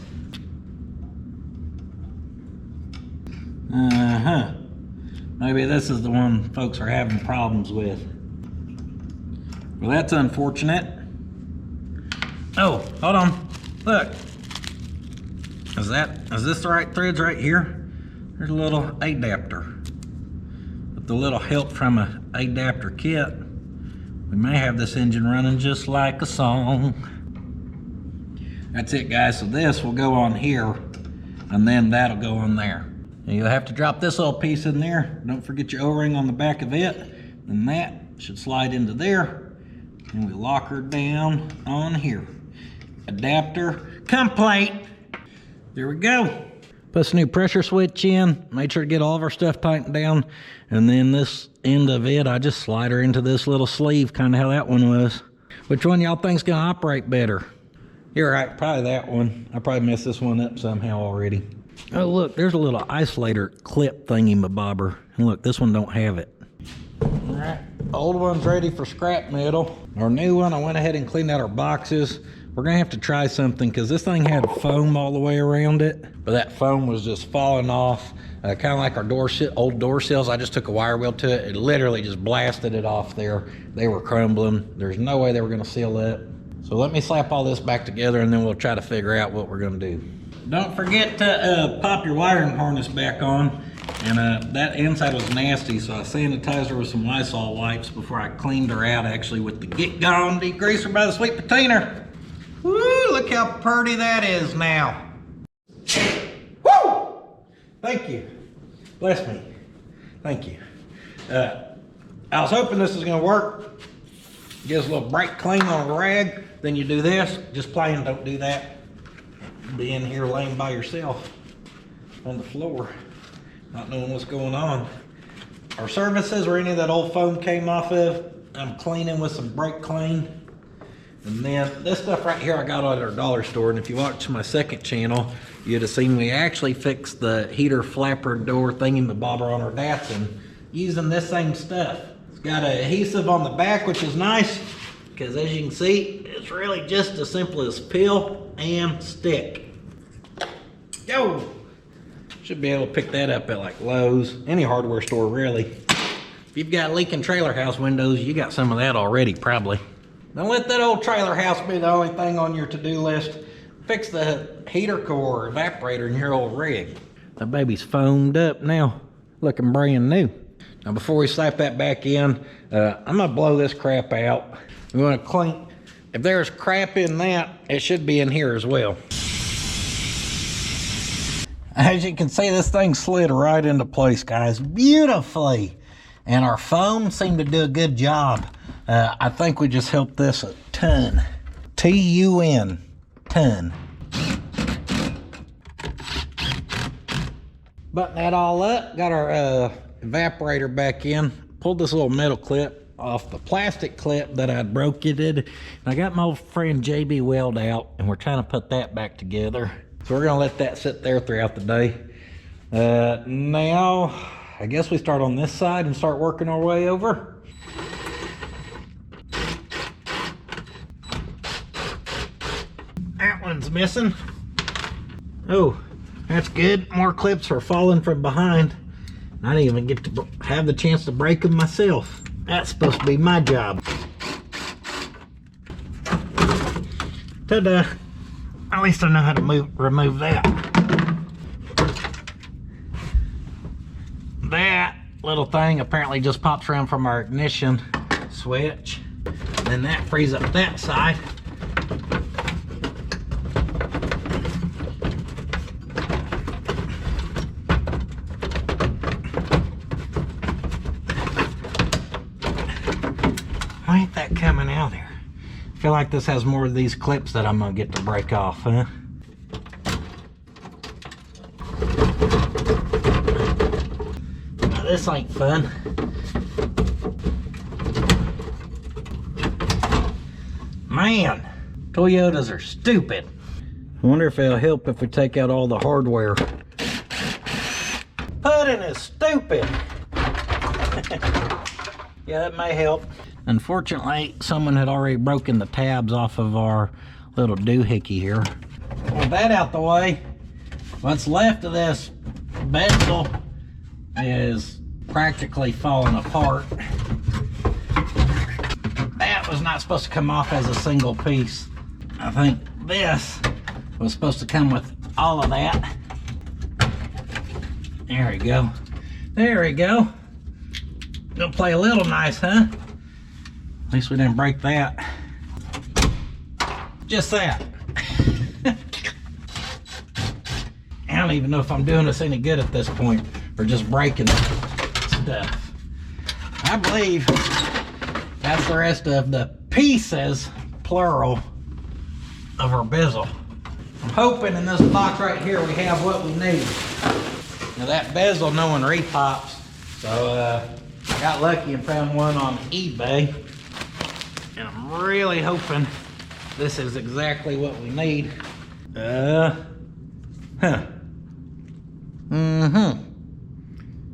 Maybe this is the one folks are having problems with. Well, that's unfortunate. Oh, hold on. Look. Is this the right threads right here? There's a little adapter. With the little help from a adapter kit, we may have this engine running just like a song. That's it, guys. So this will go on here, and then that'll go on there. And you'll have to drop this little piece in there. Don't forget your O-ring on the back of it. And that should slide into there. And we lock her down on here. Adapter complete. There we go. Put this new pressure switch in. Made sure to get all of our stuff tightened down. And then this end of it, I just slide her into this little sleeve, kind of how that one was. Which one y'all think's gonna operate better? You're right, probably that one. I probably messed this one up somehow already. Oh look, there's a little isolator clip thingy-mabobber. And look, this one don't have it. All right, old one's ready for scrap metal. Our new one, I went ahead and cleaned out our boxes. We're gonna have to try something because this thing had foam all the way around it, but that foam was just falling off. Kind of like our old door sills. I just took a wire wheel to it. It literally just blasted it off there. They were crumbling. There's no way they were gonna seal it. So let me slap all this back together and then we'll try to figure out what we're gonna do. Don't forget to pop your wiring harness back on. And that inside was nasty, so I sanitized her with some Lysol wipes before I cleaned her out actually with the Get Gone degreaser by the Sweet Patina. Woo, look how pretty that is now. Woo! Thank you. Bless me. Thank you. I was hoping this was gonna work. Gives a little brake clean on a rag. Then you do this. Just plain don't do that. Be in here laying by yourself on the floor, not knowing what's going on. Our surfaces where any of that old foam came off of, I'm cleaning with some brake clean. And then this stuff right here I got at our dollar store, and if you watch my second channel, you'd have seen we actually fixed the heater flapper door thingy-mabobber on our Datsun using this same stuff. It's got an adhesive on the back, which is nice, because as you can see, it's really just as simple as peel and stick. Go! Should be able to pick that up at like Lowe's, any hardware store really. If you've got leaking trailer house windows, you got some of that already probably. Don't let that old trailer house be the only thing on your to-do list. Fix the heater core evaporator in your old rig. That baby's foamed up now, looking brand new. Now before we slap that back in, I'm gonna blow this crap out. We wanna clean, if there's crap in that, it should be in here as well. As you can see, this thing slid right into place, guys, beautifully. And our foam seemed to do a good job. I think we just helped this a ton. T-U-N, ton. Button that all up, got our evaporator back in, pulled this little metal clip off the plastic clip that I'd broken it. And I got my old friend JB weld out, and we're trying to put that back together. So we're gonna let that sit there throughout the day. Now, I guess we start on this side and start working our way over. That one's missing. Oh, that's good. More clips are falling from behind. I didn't even get to have the chance to break them myself. That's supposed to be my job. Ta-da. At least I know how to remove that. That little thing apparently just pops around from our ignition switch. Then that frees up that side. Why ain't that coming out there? I feel like this has more of these clips that I'm gonna get to break off, huh? Now, this ain't fun. Man, Toyotas are stupid. I wonder if it'll help if we take out all the hardware. Pudding is stupid. Yeah, that may help. Unfortunately, someone had already broken the tabs off of our little doohickey here. With that out the way, what's left of this bezel is practically falling apart. That was not supposed to come off as a single piece. I think this was supposed to come with all of that. There we go. There we go. Gonna play a little nice, huh? At least we didn't break that. Just that. I don't even know if I'm doing us any good at this point, or just breaking stuff. I believe that's the rest of the pieces, plural, of our bezel. I'm hoping in this box right here we have what we need. Now that bezel, no one repops, so I got lucky and found one on eBay. And I'm really hoping this is exactly what we need.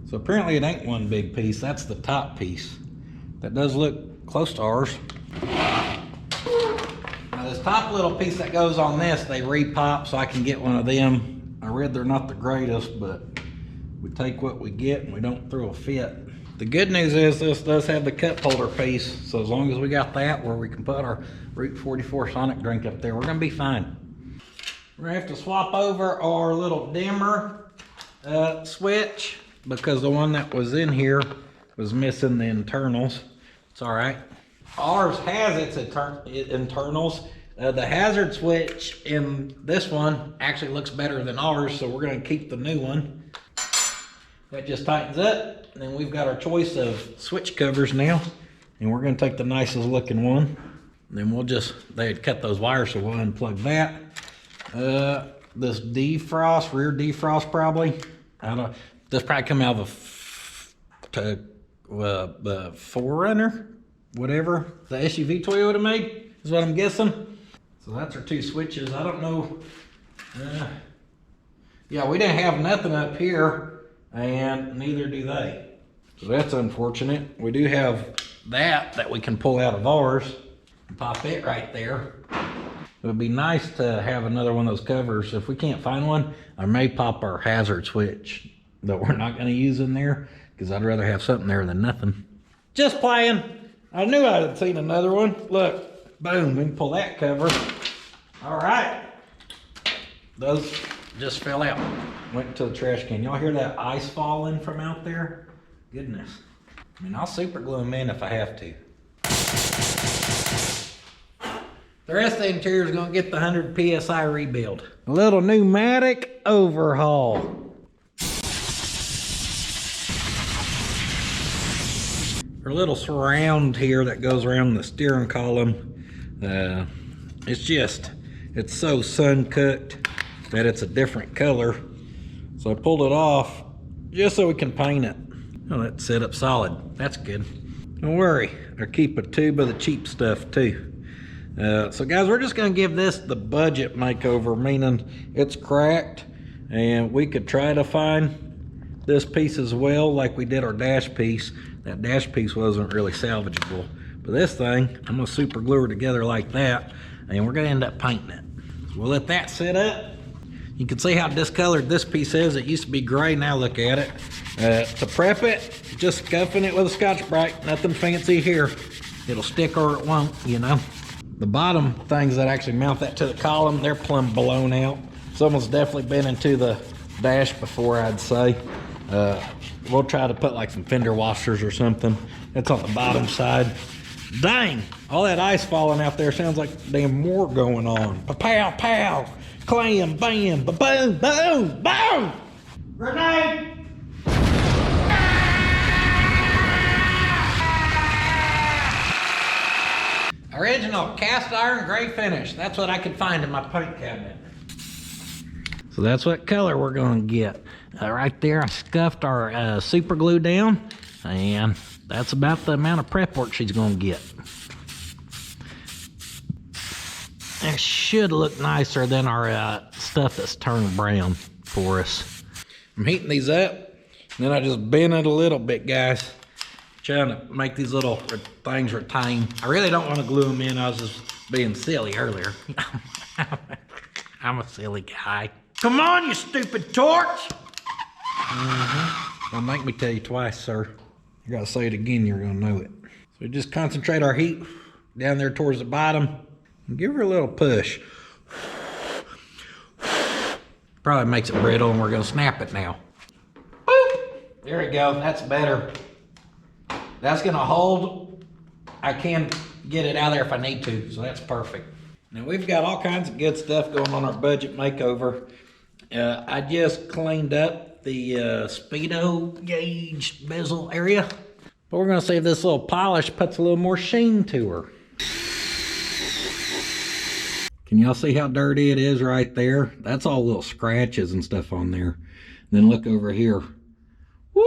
So apparently it ain't one big piece, that's the top piece. That does look close to ours. Now this top little piece that goes on this, they repop, so I can get one of them. I read they're not the greatest, but we take what we get and we don't throw a fit. The good news is this does have the cup holder piece, so as long as we got that where we can put our Route 44 Sonic drink up there, we're gonna be fine. We're gonna have to swap over our little dimmer switch because the one that was in here was missing the internals. It's all right. Ours has its internals. The hazard switch in this one actually looks better than ours, so we're gonna keep the new one. That just tightens up. And then we've got our choice of switch covers now, and we're gonna take the nicest looking one. And then we'll just, they had cut those wires, so we'll unplug that. This defrost, rear defrost probably. This probably come out of the 4Runner, whatever the SUV Toyota made, is what I'm guessing. So that's our two switches. I don't know. Yeah, we didn't have nothing up here, and neither do they. So that's unfortunate. We do have that we can pull out of ours and pop it right there. It would be nice to have another one of those covers. If we can't find one, I may pop our hazard switch that we're not gonna use in there, because I'd rather have something there than nothing. Just playing. I knew I had seen another one. Look, boom, we can pull that cover. All right. Those just fell out. Went to the trash can. Y'all hear that ice falling from out there? Goodness. I mean, I'll super glue them in if I have to. The rest of the interior is going to get the 100 PSI rebuild. A little pneumatic overhaul. Our little surround here that goes around the steering column, it's so sun cooked that it's a different color. So I pulled it off just so we can paint it. Oh, that set up solid. That's good. Don't worry, I keep a tube of the cheap stuff too. So guys, we're just gonna give this the budget makeover, meaning it's cracked, and we could try to find this piece as well like we did our dash piece. That dash piece wasn't really salvageable. But this thing, I'm gonna super glue her together like that, and we're gonna end up painting it. So we'll let that sit up. You can see how discolored this piece is. It used to be gray, now look at it. To prep it, just scuffing it with a Scotch-Brite, nothing fancy here. It'll stick or it won't, you know. The bottom things that actually mount that to the column, they're plumb blown out. Someone's definitely been into the dash before, I'd say. We'll try to put like some fender washers or something. That's on the bottom side. Dang, all that ice falling out there sounds like damn war going on. Pa-pow, pow, clam, bam, ba-boom, boom, boom! Grenade! Original cast iron gray finish. That's what I could find in my paint cabinet. So that's what color we're gonna get. Right there, I scuffed our super glue down, and that's about the amount of prep work she's gonna get. It should look nicer than our stuff that's turned brown for us. I'm heating these up, and then I just bend it a little bit, guys. Trying to make these little things retain. I really don't want to glue them in. I was just being silly earlier. I'm a silly guy. Come on, you stupid torch! Don't make me tell you twice, sir. You gotta say it again, you're gonna know it. So we just concentrate our heat down there towards the bottom and give her a little push. Probably makes it brittle, and we're gonna snap it now. Boop! There we go, that's better. That's gonna hold. I can get it out of there if I need to, so that's perfect. Now we've got all kinds of good stuff going on our budget makeover. I just cleaned up the speedo gauge bezel area, but we're gonna see if this little polish puts a little more sheen to her. Can y'all see how dirty it is right there? That's all little scratches and stuff on there. And then look over here. Woo!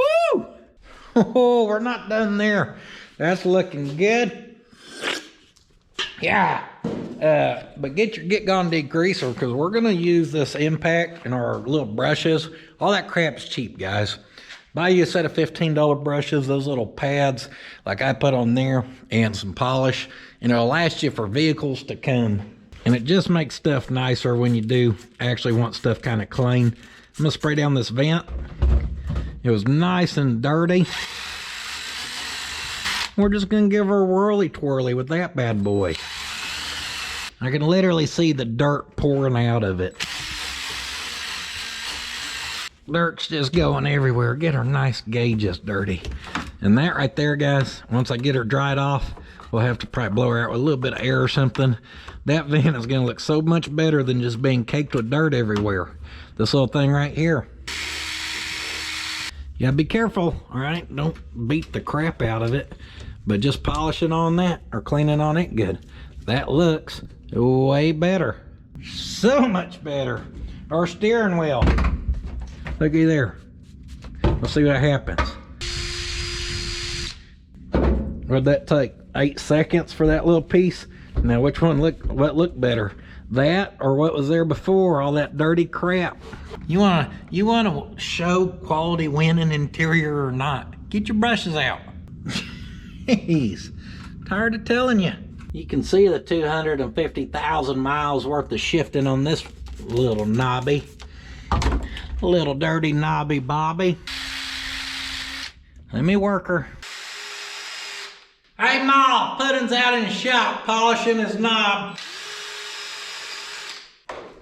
Oh, we're not done there. That's looking good. Yeah. But get your Get Gone degreaser, because we're going to use this impact in our little brushes. All that crap's cheap, guys. Buy you a set of $15 brushes, those little pads like I put on there, and some polish, and it'll last you for vehicles to come. And it just makes stuff nicer when you do actually want stuff kind of clean. I'm going to spray down this vent. It was nice and dirty. We're just gonna give her a whirly twirly with that bad boy. I can literally see the dirt pouring out of it. Dirt's just going everywhere. Get her nice gauges dirty. And that right there, guys, once I get her dried off, we'll have to probably blow her out with a little bit of air or something. That vent is gonna look so much better than just being caked with dirt everywhere. This little thing right here. You gotta be careful, all right? Don't beat the crap out of it, but just polish it on that or clean it on it good. That looks way better. So much better. Our steering wheel. Looky there. Let's see what happens. What'd that take? 8 seconds for that little piece? Now which one looked better? That or what was there before? All that dirty crap. You wanna show quality winning interior or not? Get your brushes out. Jeez, tired of telling you. You can see the 250,000 miles worth of shifting on this little knobby. Little dirty knobby Bobby. Let me work her. Hey Ma, Puddin's out in the shop polishing his knob.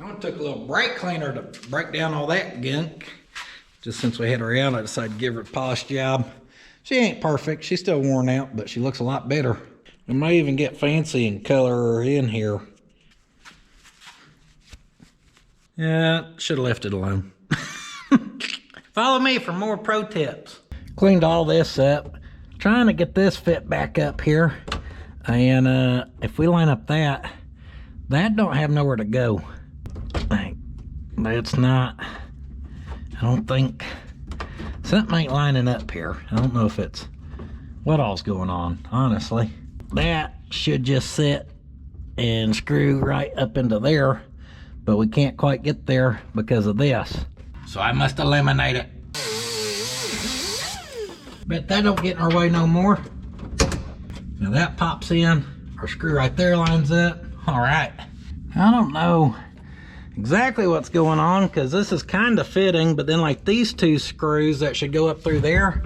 I took a little brake cleaner to break down all that gunk. Just since we had her out, I decided to give her a polish job. She ain't perfect. She's still worn out, but she looks a lot better. We may even get fancy and color her in here. Yeah, should have left it alone. Follow me for more pro tips. Cleaned all this up. Trying to get this fit back up here. And if we line up that don't have nowhere to go. That's not, I don't think, something ain't lining up here. I don't know if it's, what all's going on, honestly. That should just sit and screw right up into there, but we can't quite get there because of this. So I must eliminate it. Bet that don't get in our way no more. Now that pops in, our screw right there lines up. All right. I don't know exactly what's going on because this is kind of fitting, but then like these two screws that should go up through there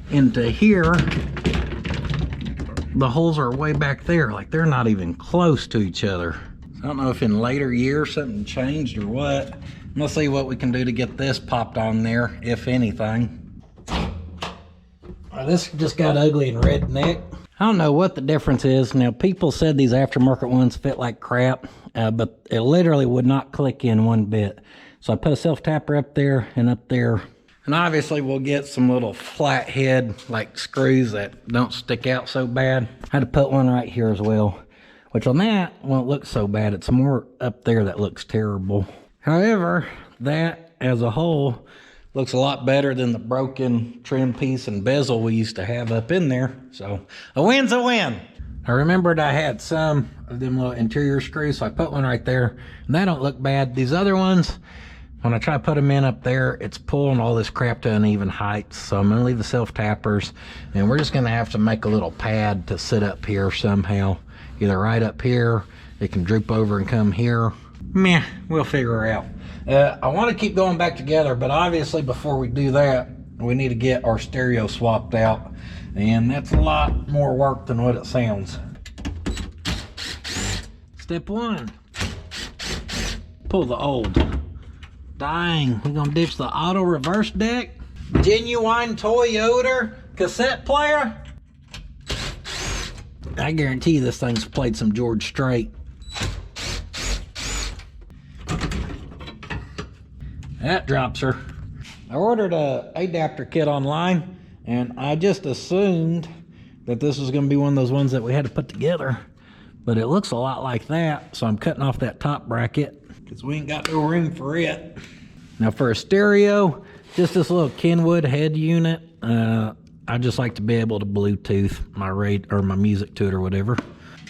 into here, the holes are way back there. Like they're not even close to each other. I don't know if in later years something changed or what. Let's see what we can do to get this popped on there, if anything. This just got ugly and redneck. I don't know what the difference is. Now, people said these aftermarket ones fit like crap, but it literally would not click in one bit. So I put a self-tapper up there and up there. And obviously we'll get some little flathead like screws that don't stick out so bad. I had to put one right here as well, which on that won't look so bad. It's more up there that looks terrible. However, that as a whole looks a lot better than the broken trim piece and bezel we used to have up in there. So a win's a win. I remembered I had some of them little interior screws, so I put one right there. And that don't look bad. These other ones, when I try to put them in up there, it's pulling all this crap to uneven heights. So I'm gonna leave the self-tappers, and we're just gonna have to make a little pad to sit up here somehow. Either right up here, it can droop over and come here. Meh, we'll figure it out. I want to keep going back together, but obviously before we do that, we need to get our stereo swapped out, and that's a lot more work than what it sounds. Step one, pull the old. Dang, we're gonna ditch the auto reverse deck? Genuine Toyota cassette player? I guarantee you this thing's played some George Strait. That drops her. I ordered a adapter kit online, and I just assumed that this was going to be one of those ones that we had to put together, but it looks a lot like that, so I'm cutting off that top bracket because we ain't got no room for it. Now for a stereo, just this little Kenwood head unit. I just like to be able to Bluetooth my music to it or whatever.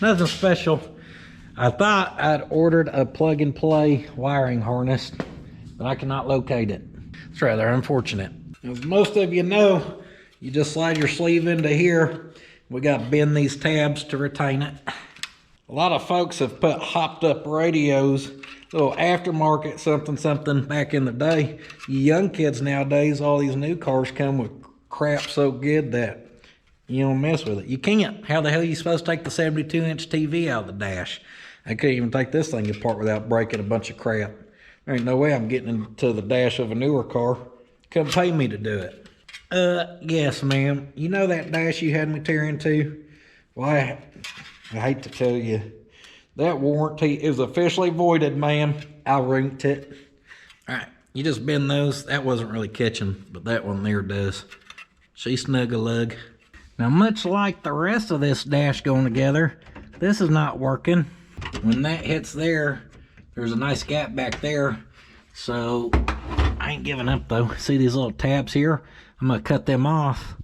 Nothing special. I thought I'd ordered a plug and play wiring harness, but I cannot locate it. It's rather unfortunate. As most of you know, you just slide your sleeve into here. We got to bend these tabs to retain it. A lot of folks have put hopped up radios, little aftermarket something back in the day. You young kids nowadays, all these new cars come with crap so good that you don't mess with it. You can't. How the hell are you supposed to take the 72-inch TV out of the dash? I couldn't even take this thing apart without breaking a bunch of crap. There ain't no way I'm getting into the dash of a newer car. Couldn't pay me to do it. Yes, ma'am. You know that dash you had me tear into? Well, I hate to tell you, that warranty is officially voided, ma'am. I rinked it. All right, you just bend those. That wasn't really catching, but that one there does. She snug-a-lug. Now, much like the rest of this dash going together, this is not working. When that hits there, there's a nice gap back there, so I ain't giving up though. See these little tabs here? I'm gonna cut them off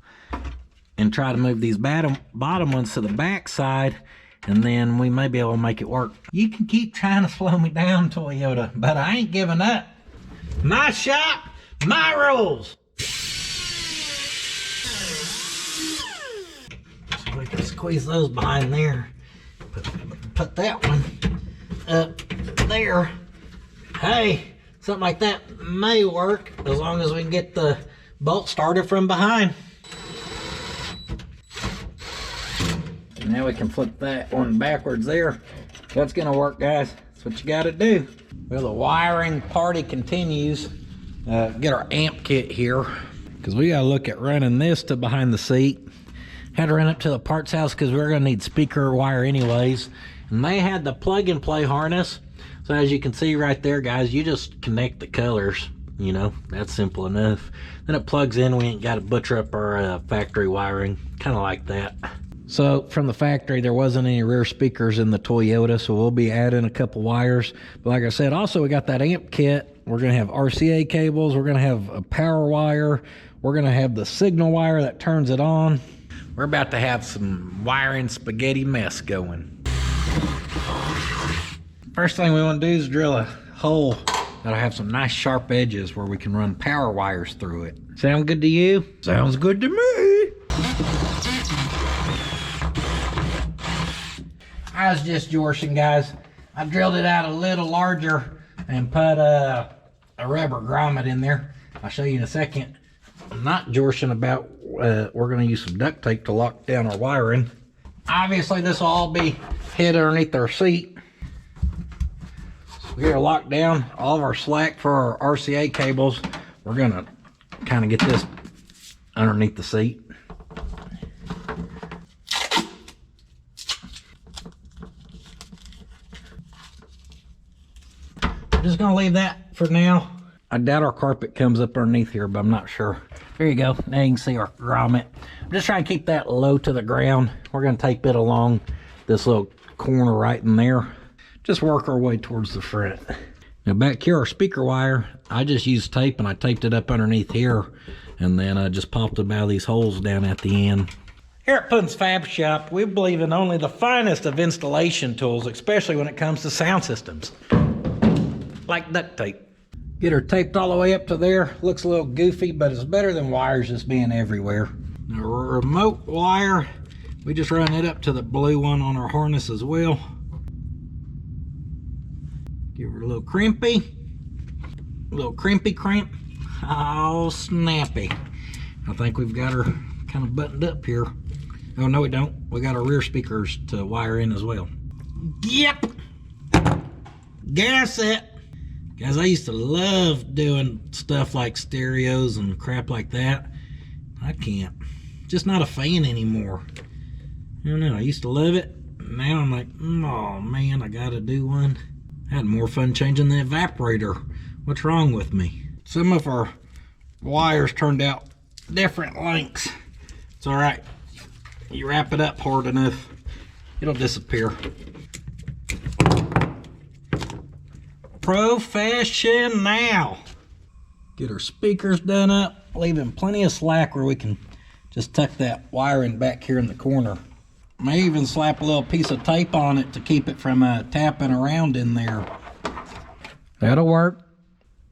and try to move these bottom ones to the back side, and then we may be able to make it work. You can keep trying to slow me down, Toyota, but I ain't giving up. My shop, my rules. So we can squeeze those behind there. Put that one up there. Hey, something like that may work as long as we can get the bolt started from behind. And now we can flip that one backwards there. That's gonna work, guys. That's what you gotta do. Well, the wiring party continues. Get our amp kit here, because because we got to look at running this to behind the seat. Had to run up to the parts house because we were going to need speaker wire anyways. And they had the plug-and-play harness. So as you can see right there, guys, you just connect the colors. You know, that's simple enough. Then it plugs in. We ain't got to butcher up our factory wiring. Kind of like that. So from the factory, there wasn't any rear speakers in the Toyota, so we'll be adding a couple wires. But like I said, also we got that amp kit. We're going to have RCA cables. We're going to have a power wire. We're going to have the signal wire that turns it on. We're about to have some wiring spaghetti mess going. First thing we want to do is drill a hole that'll have some nice sharp edges where we can run power wires through it. Sound good to you? Sounds good to me. I was just joshing, guys. I drilled it out a little larger and put a rubber grommet in there. I'll show you in a second. I'm not joshing about we're going to use some duct tape to lock down our wiring. Obviously, this will all be hid underneath our seat. So we're going to lock down all of our slack for our RCA cables. We're going to kind of get this underneath the seat. I'm just gonna leave that for now. I doubt our carpet comes up underneath here, but I'm not sure. There you go. Now you can see our grommet. I'm just trying to keep that low to the ground. We're gonna tape it along this little corner right in there. Just work our way towards the front. Now back here, our speaker wire, I just used tape and I taped it up underneath here, and then I just popped about these holes down at the end. Here at Puddins Fab Shop, we believe in only the finest of installation tools, especially when it comes to sound systems. Like duct tape. Get her taped all the way up to there. Looks a little goofy, but it's better than wires just being everywhere. Now, our remote wire, we just run it up to the blue one on our harness as well. Give her a little crimpy. A little crimpy crimp. Oh, snappy. I think we've got her kind of buttoned up here. Oh, no, we don't. We got our rear speakers to wire in as well. Yep. Gas it. Guys, I used to love doing stuff like stereos and crap like that. I can't. Just not a fan anymore. I don't know. I used to love it. Now I'm like, oh man, I gotta do one. I had more fun changing the evaporator. What's wrong with me? Some of our wires turned out different lengths. It's all right. You wrap it up hard enough, it'll disappear. Professional. Get our speakers done up, leaving plenty of slack where we can just tuck that wiring back here in the corner. May even slap a little piece of tape on it to keep it from tapping around in there. That'll work.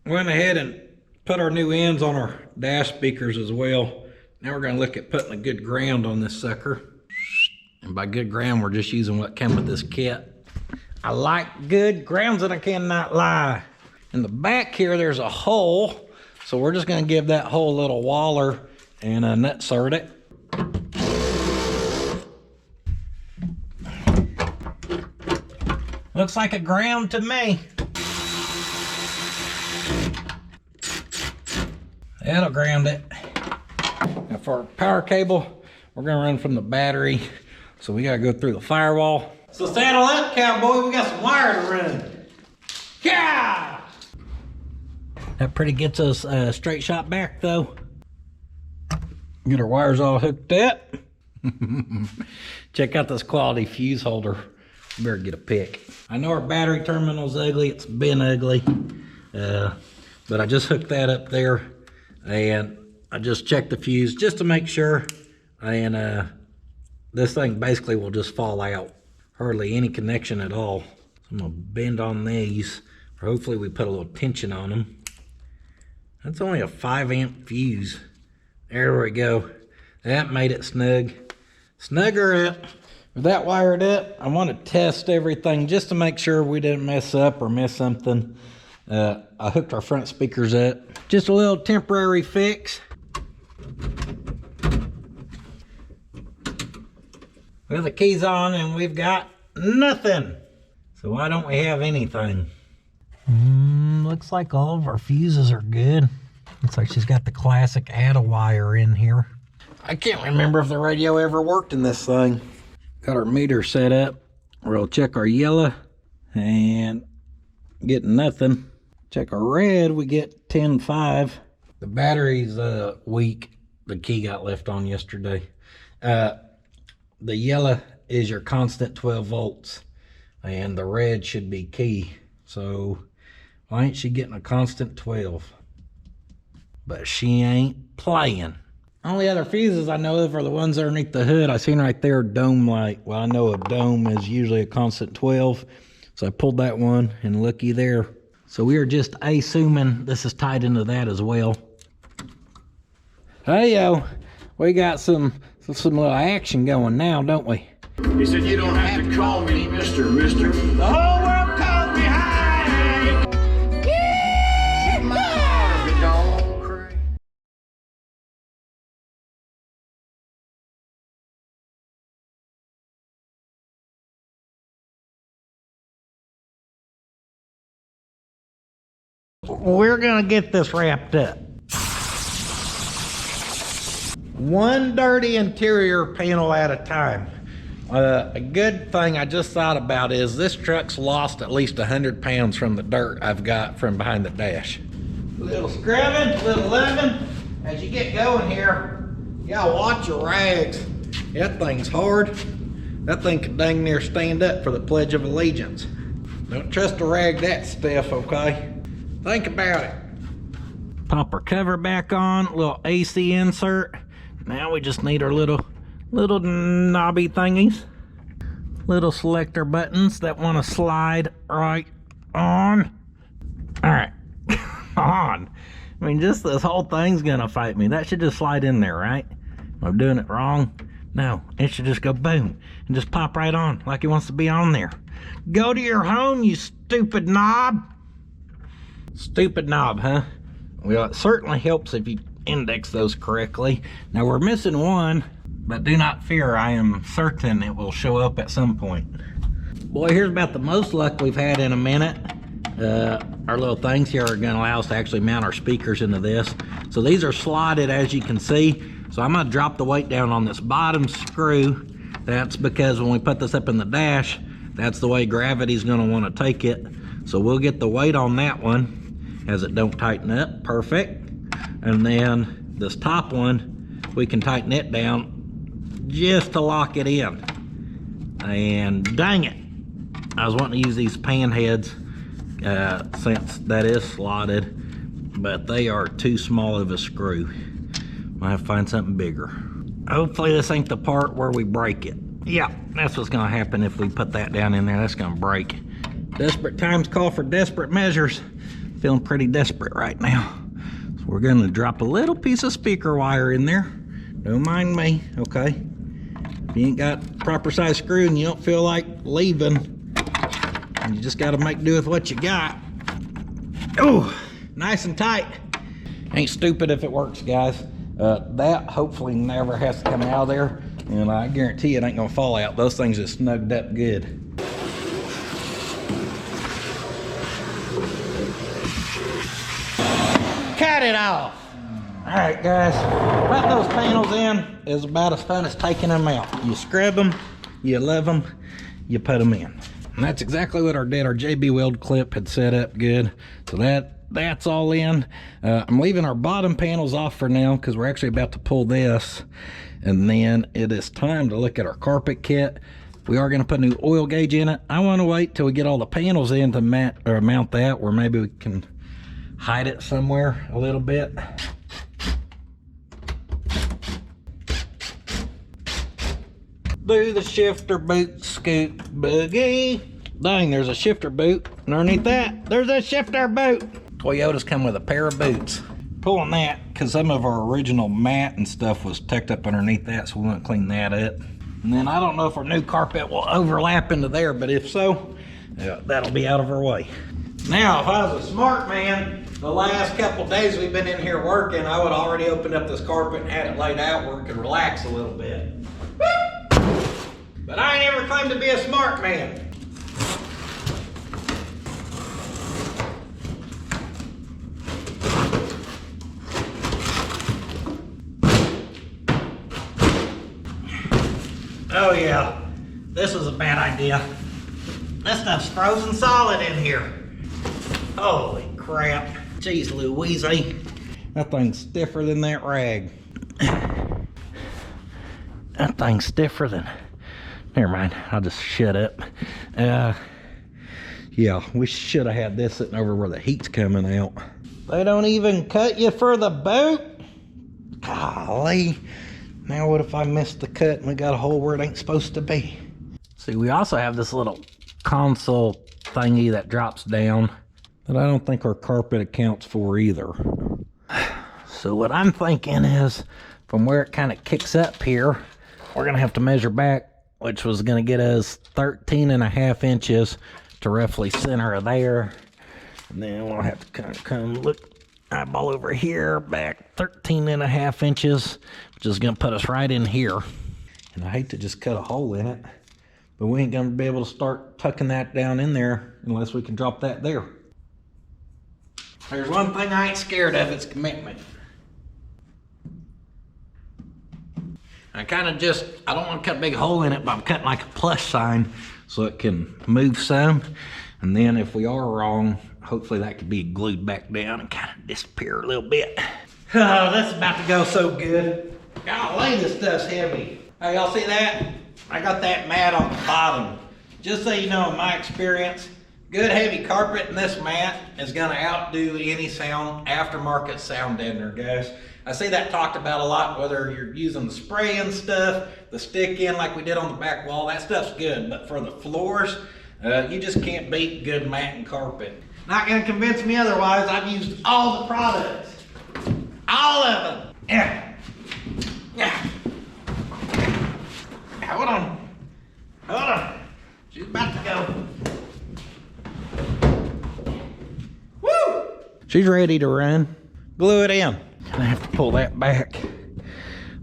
Went ahead and put our new ends on our dash speakers as well. Now we're going to look at putting a good ground on this sucker. And by good ground, we're just using what came with this kit. I like good grounds and I cannot lie. In the back here, there's a hole. So we're just going to give that hole a little waller and nut sert it. Looks like a ground to me. That'll ground it. Now for our power cable, we're going to run from the battery. So we got to go through the firewall. So saddle up, cowboy. We got some wire to run. Yeah! That pretty gets us a straight shot back, though. Get our wires all hooked up. Check out this quality fuse holder. You better get a pic. I know our battery terminal's ugly. It's been ugly. But I just hooked that up there. And I just checked the fuse just to make sure. And this thing basically will just fall out. Hardly any connection at all. So I'm gonna bend on these. Hopefully we put a little tension on them. That's only a 5-amp fuse. There we go. That made it snug. Snugger up. With that wired up, I want to test everything just to make sure we didn't mess up or miss something. I hooked our front speakers up. Just a little temporary fix. Well, the key's on and we've got nothing. So why don't we have anything? Looks like all of our fuses are good. Looks like she's got the classic add-a-wire in here. I can't remember if the radio ever worked in this thing. Got our meter set up. We'll check our yellow and get nothing. Check our red, we get 10.5. The battery's weak. The key got left on yesterday. The yellow is your constant 12 volts and the red should be key. So why ain't she getting a constant 12? But she ain't playing. Only other fuses I know of are the ones underneath the hood. I seen right there dome light. Well, I know a dome is usually a constant 12. So I pulled that one and looky there. So we are just assuming this is tied into that as well. Hey yo, we got some little action going now, don't we? He said, you don't have to call me Mister. The whole world calls me high. Yeah! My heart be gone crazy. We're gonna get this wrapped up. One dirty interior panel at a time. A good thing I just thought about is this truck's lost at least 100 pounds from the dirt I've got from behind the dash. A little scrubbing, a little loving. As you get going here, you gotta watch your rags. That thing's hard. That thing could dang near stand up for the Pledge of Allegiance. Don't trust a rag that stiff, okay? Think about it. Pop our cover back on, little AC insert. Now we just need our little knobby thingies. Little selector buttons that want to slide right on. All right, on. I mean, just this whole thing's gonna fight me. That should just slide in there, right? Am I doing it wrong? No, it should just go boom and just pop right on like it wants to be on there. Go to your home, you stupid knob. Stupid knob, huh? Well, it certainly helps if you index those correctly. Now we're missing one, but do not fear, I am certain it will show up at some point. Boy, here's about the most luck we've had in a minute. Our little things here are gonna allow us to actually mount our speakers into this. So these are slotted, as you can see. So I'm gonna drop the weight down on this bottom screw. That's because when we put this up in the dash, that's the way gravity's gonna wanna take it. So we'll get the weight on that one as it don't tighten up, perfect. And then this top one, we can tighten it down just to lock it in. And dang it, I was wanting to use these pan heads since that is slotted, but they are too small of a screw. Might have to find something bigger. Hopefully this ain't the part where we break it. Yeah, that's what's gonna happen if we put that down in there. That's gonna break. Desperate times call for desperate measures. Feeling pretty desperate right now. So we're gonna drop a little piece of speaker wire in there. Don't mind me, okay? If you ain't got proper size screw and you don't feel like leaving, you just gotta make do with what you got. Oh, nice and tight. Ain't stupid if it works, guys. That hopefully never has to come out of there, and I guarantee it ain't gonna fall out. Those things are snugged up good. Cut it off. All right, guys, putting those panels in is about as fun as taking them out. You scrub them, you love them, you put them in. And that's exactly what our JB Weld clip had set up good. So that's all in. I'm leaving our bottom panels off for now because we're actually about to pull this. And then it is time to look at our carpet kit. We are going to put a new oil gauge in it. I want to wait till we get all the panels in to mount that, or maybe we can hide it somewhere a little bit. Do the shifter boot scoop boogie. Dang, there's a shifter boot. And underneath that, there's a shifter boot. Toyotas come with a pair of boots. Pulling that because some of our original mat and stuff was tucked up underneath that, so we want to clean that up. And then I don't know if our new carpet will overlap into there, but if so, that'll be out of our way. Now, if I was a smart man, the last couple days we've been in here working, I would already opened up this carpet and had it laid out where it could relax a little bit. But I ain't ever claimed to be a smart man. Oh yeah, this was a bad idea. That stuff's frozen solid in here. Holy crap. Jeez Louise, that thing's stiffer than that rag. That thing's stiffer than... Never mind, I'll just shut up. Yeah, we should have had this sitting over where the heat's coming out. They don't even cut you for the boot? Golly. Now what if I missed the cut and we got a hole where it ain't supposed to be? See, we also have this little console thingy that drops down that I don't think our carpet accounts for either. So what I'm thinking is, from where it kind of kicks up here, we're gonna have to measure back, which was gonna get us 13.5 inches to roughly center of there. And then we'll have to kind of come look eyeball over here, back 13.5 inches, which is gonna put us right in here. And I hate to just cut a hole in it, but we ain't gonna be able to start tucking that down in there unless we can drop that there. There's one thing I ain't scared of, it's commitment. I kind of just, I don't want to cut a big hole in it, but I'm cutting like a plus sign so it can move some. And then if we are wrong, hopefully that could be glued back down and kind of disappear a little bit. Oh, that's about to go so good. Golly, this stuff's heavy. Hey, y'all see that? I got that mat on the bottom. Just so you know, in my experience, good heavy carpet in this mat is gonna outdo any aftermarket sound deadener, guys. I see that talked about a lot, whether you're using the spray and stuff, the stick in like we did on the back wall, that stuff's good. But for the floors, you just can't beat good mat and carpet. Not gonna convince me otherwise. I've used all the products. All of them. Yeah. Yeah. Hold on. Hold on. She's about to go. Woo! She's ready to run. Glue it in. I have to pull that back.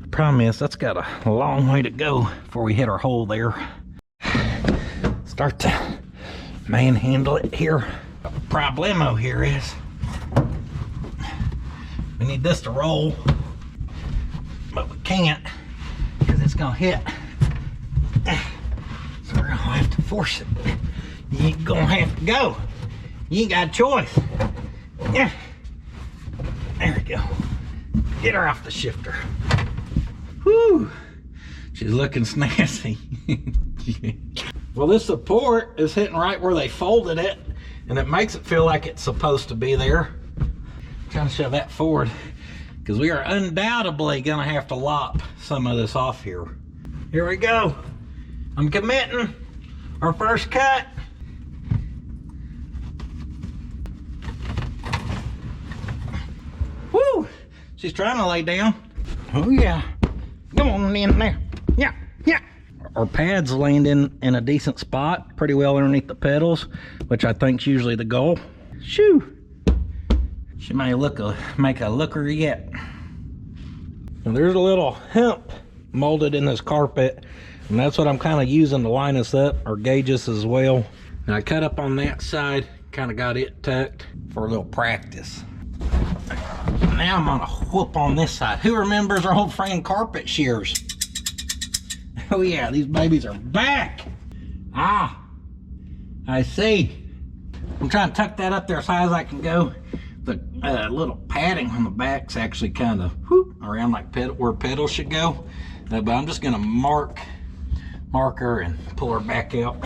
The problem is that's got a long way to go before we hit our hole there. Start to manhandle it here. The problemo here is we need this to roll, but we can't because it's gonna hit. So we're gonna have to force it. You ain't gonna have to go. You ain't got a choice. Yeah. There we go. Get her off the shifter. Whew. She's looking snazzy. Well, this support is hitting right where they folded it, and it makes it feel like it's supposed to be there. I'm trying to shove that forward because we are undoubtedly gonna have to lop some of this off here. Here we go. I'm committing our first cut. Woo! She's trying to lay down. Oh yeah. Come on in there. Yeah, yeah. Our pad's landing in a decent spot, pretty well underneath the pedals, which I think is usually the goal. Shoo! She may make a looker yet. Now there's a little hemp molded in this carpet, and that's what I'm kind of using to line us up, or gauge us as well. And I cut up on that side, kind of got it tucked for a little practice. Now I'm gonna whoop on this side. Who remembers our old friend carpet shears? Oh yeah, these babies are back. Ah, I see. I'm trying to tuck that up there as high as I can go. The little padding on the back's actually kind of around like where pedals should go. But I'm just gonna mark her and pull her back out.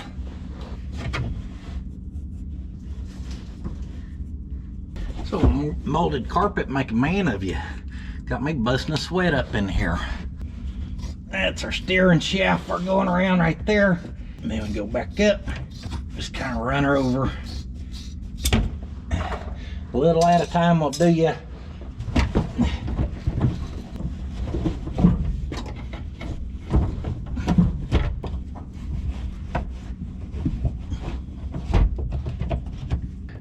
So molded carpet make a man of you. Got me busting a sweat up in here. That's our steering shaft. We're going around right there. And then we go back up. Just kind of run her over. A little at a time will do ya.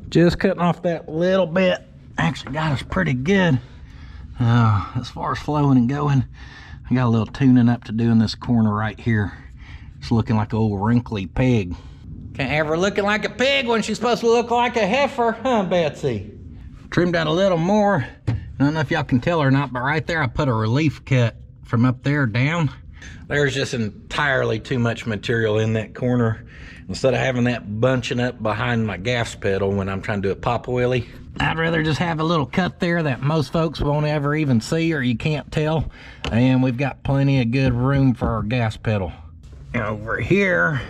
Just cutting off that little bit actually got us pretty good. As far as flowing and going, I got a little tuning up to do in this corner right here. It's looking like an old wrinkly pig. Can't have her looking like a pig when she's supposed to look like a heifer, huh, Betsy? Trimmed out a little more. I don't know if y'all can tell or not, but right there I put a relief cut from up there down. There's just entirely too much material in that corner. Instead of having that bunching up behind my gas pedal when I'm trying to do a pop wheelie, I'd rather just have a little cut there that most folks won't ever even see or you can't tell. And we've got plenty of good room for our gas pedal. And over here,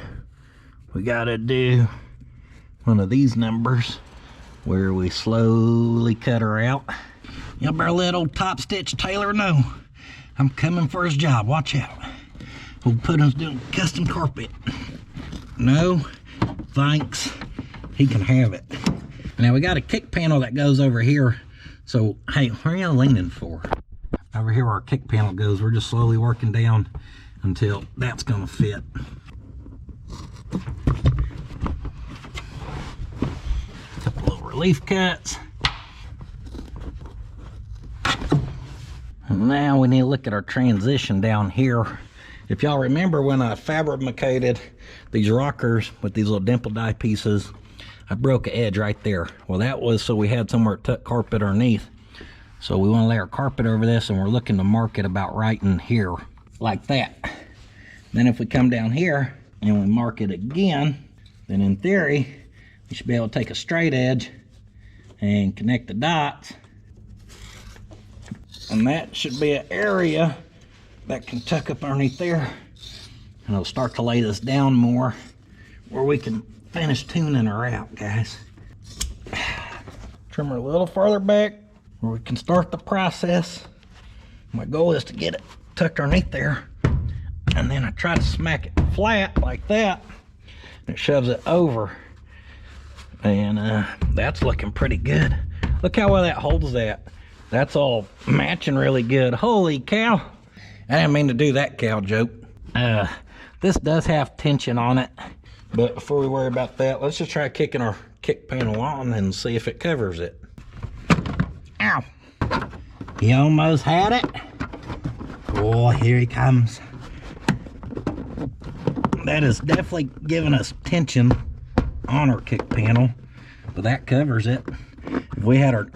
we gotta do one of these numbers where we slowly cut her out. You better let old Top Stitch Taylor know I'm coming for his job. Watch out. Old Puddin's doing custom carpet. No, thanks. He can have it. Now we got a kick panel that goes over here. So, hey, what are you leaning for? Over here where our kick panel goes, we're just slowly working down until that's gonna fit. Couple little relief cuts. And now we need to look at our transition down here. If y'all remember when I fabricated these rockers with these little dimple die pieces, I broke an edge right there. Well, that was so we had somewhere to tuck carpet underneath. So we want to lay our carpet over this, and we're looking to mark it about right in here, like that. Then if we come down here and we mark it again, then in theory, we should be able to take a straight edge and connect the dots. And that should be an area that can tuck up underneath there. And it'll start to lay this down more where we can finish tuning her out, guys. Trim her a little farther back where we can start the process. My goal is to get it tucked underneath there. And then I try to smack it flat like that. And it shoves it over. And that's looking pretty good. Look how well that holds that. That's all matching really good. Holy cow. I didn't mean to do that cow joke. This does have tension on it, but before we worry about that, let's just try kicking our kick panel on and see if it covers it. Ow! He almost had it. Oh, here he comes. That is definitely giving us tension on our kick panel, but that covers it. If we had our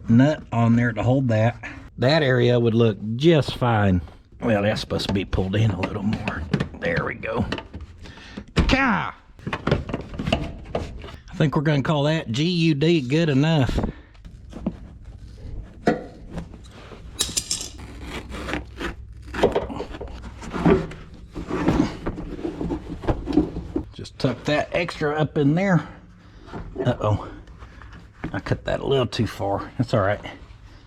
nut on there to hold that, that area would look just fine. Well, that's supposed to be pulled in a little more. There we go. Ka! I think we're going to call that GUD good enough. Just tuck that extra up in there. Uh-oh. I cut that a little too far. That's all right.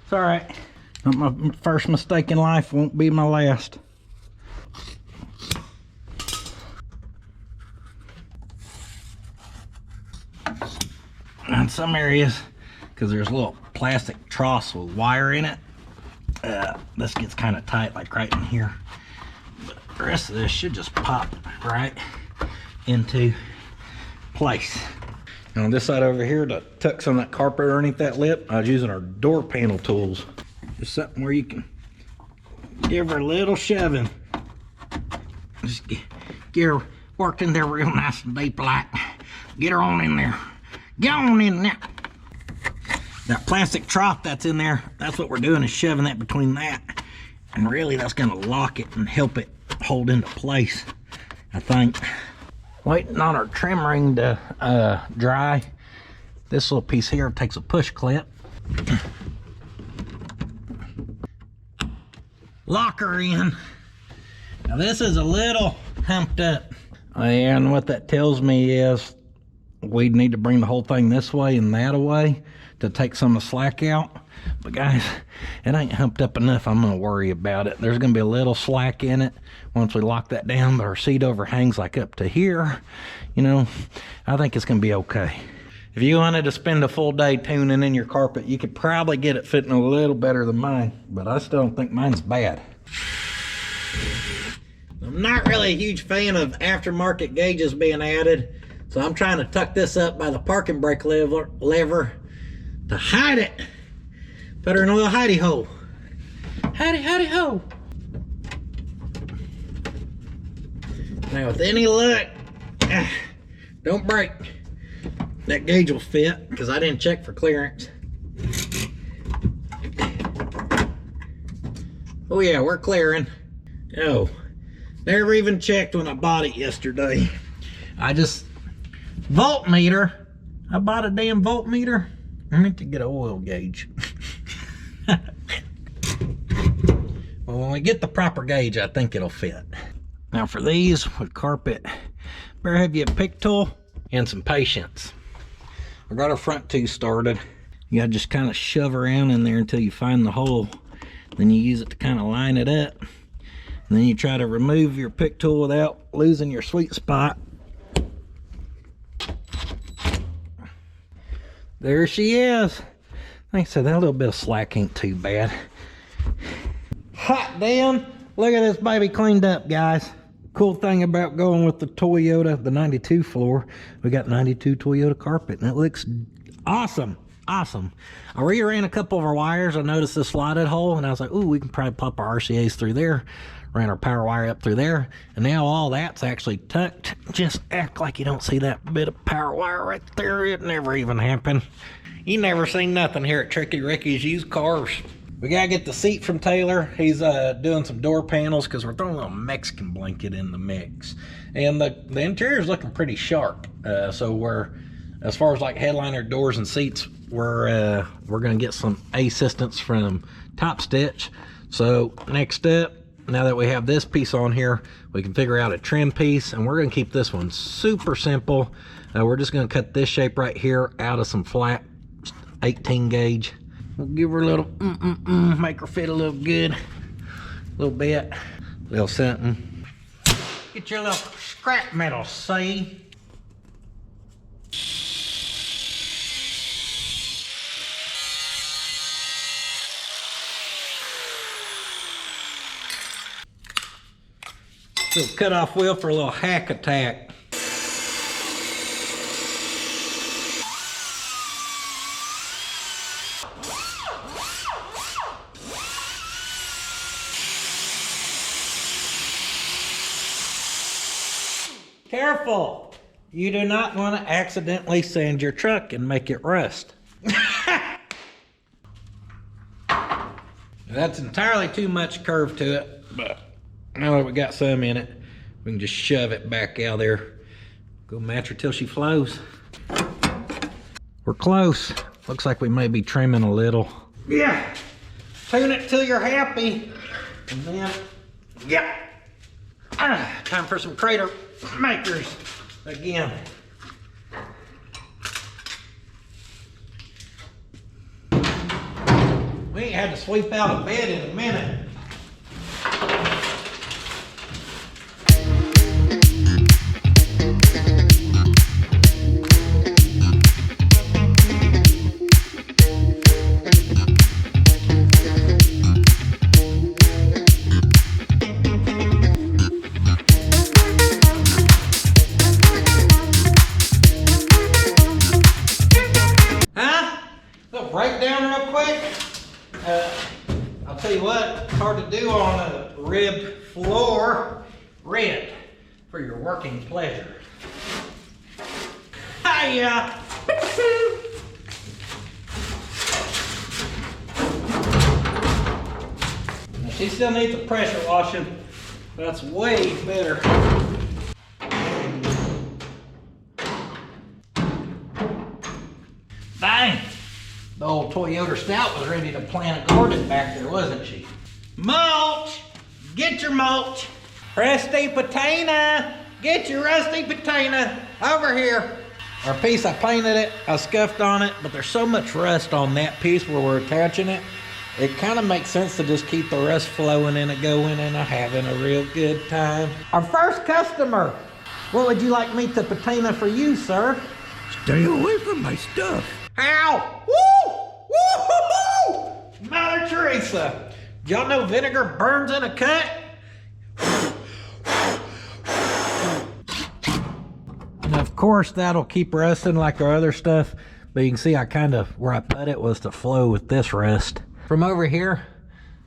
It's all right. My first mistake in life won't be my last. In some areas, because there's a little plastic troughs with wire in it, this gets kind of tight, like right in here. But the rest of this should just pop right into place. And on this side over here, to tuck some of that carpet underneath that lip, I was using our door panel tools. Just something where you can give her a little shoving. Just get her worked in there real nice and deep like. Get her on in there. Get on in there. That plastic trough that's in there, that's what we're doing, is shoving that between that. And really that's gonna lock it and help it hold into place, I think. Waiting on our trim ring to dry. This little piece here takes a push clip. Lock her in. Now this is a little humped up. And what that tells me is we'd need to bring the whole thing this way and that away to take some of the slack out. But guys, it ain't humped up enough. I'm gonna worry about it. There's gonna be a little slack in it once we lock that down, but our seat overhangs like up to here. You know, I think it's gonna be okay. If you wanted to spend a full day tuning in your carpet, you could probably get it fitting a little better than mine, but I still don't think mine's bad. I'm not really a huge fan of aftermarket gauges being added, so I'm trying to tuck this up by the parking brake lever to hide it. Put her in a little hidey hole. Hidey, hidey hole. Now with any luck, don't break. That gauge will fit because I didn't check for clearance. Oh yeah, we're clearing. Oh, never even checked when I bought it yesterday. Voltmeter. I bought a damn voltmeter. I need to get an oil gauge. Well, when we get the proper gauge, I think it'll fit. Now for these with carpet, better have you a pick tool and some patience. I got our front two started. You gotta just kind of shove around in there until you find the hole. Then you use it to kind of line it up. And then you try to remove your pick tool without losing your sweet spot. There she is. Like I said, that little bit of slack ain't too bad. Hot damn. Look at this baby cleaned up, guys. Cool thing about going with the Toyota, the 92 floor, we got 92 Toyota carpet, and it looks awesome. Awesome. I reran a couple of our wires. I noticed this slotted hole, and I was like, ooh, we can probably pop our RCAs through there. Ran our power wire up through there, and now all that's actually tucked. Just act like you don't see that bit of power wire right there. It never even happened. You never seen nothing here at Tricky Ricky's Used Cars. We gotta get the seat from Taylor. He's doing some door panels because we're throwing a little Mexican blanket in the mix. And the interior's looking pretty sharp. So we're, as far as like headliner doors and seats, we're gonna get some assistance from Top Stitch. So next up, now that we have this piece on here, we can figure out a trim piece, and we're gonna keep this one super simple. We're just gonna cut this shape right here out of some flat 18 gauge. We'll give her a little make her fit a little good. A little bit. A little something. Get your little scrap metal, see? Little cut-off wheel for a little hack attack. Careful! You do not want to accidentally sand your truck and make it rust. That's entirely too much curve to it, but now that we got some in it, we can just shove it back out there. Go match her till she flows. We're close. Looks like we may be trimming a little. Yeah! Tune it till you're happy. And then, yeah! Time for some crater makers again. We ain't had to sweep out a bed in a minute. I'll tell you what, it's hard to do on a ribbed floor. Red for your working pleasure. Hiya! Now she still needs a pressure washing. That's way better. Dang! The old Toyota Stout was ready to plant a garden back there, wasn't she? Mulch! Get your mulch! Rusty patina! Get your rusty patina! Over here! Our piece, I painted it, I scuffed on it, but there's so much rust on that piece where we're attaching it, it kind of makes sense to just keep the rust flowing and going and having a real good time. Our first customer! What would you like me to patina for you, sir? Stay away from my stuff. Ow! Woo! Woo-hoo-hoo! Mother Teresa! Y'all know vinegar burns in a cut? And of course, that'll keep rusting like our other stuff. But you can see where I put it was to flow with this rust. From over here,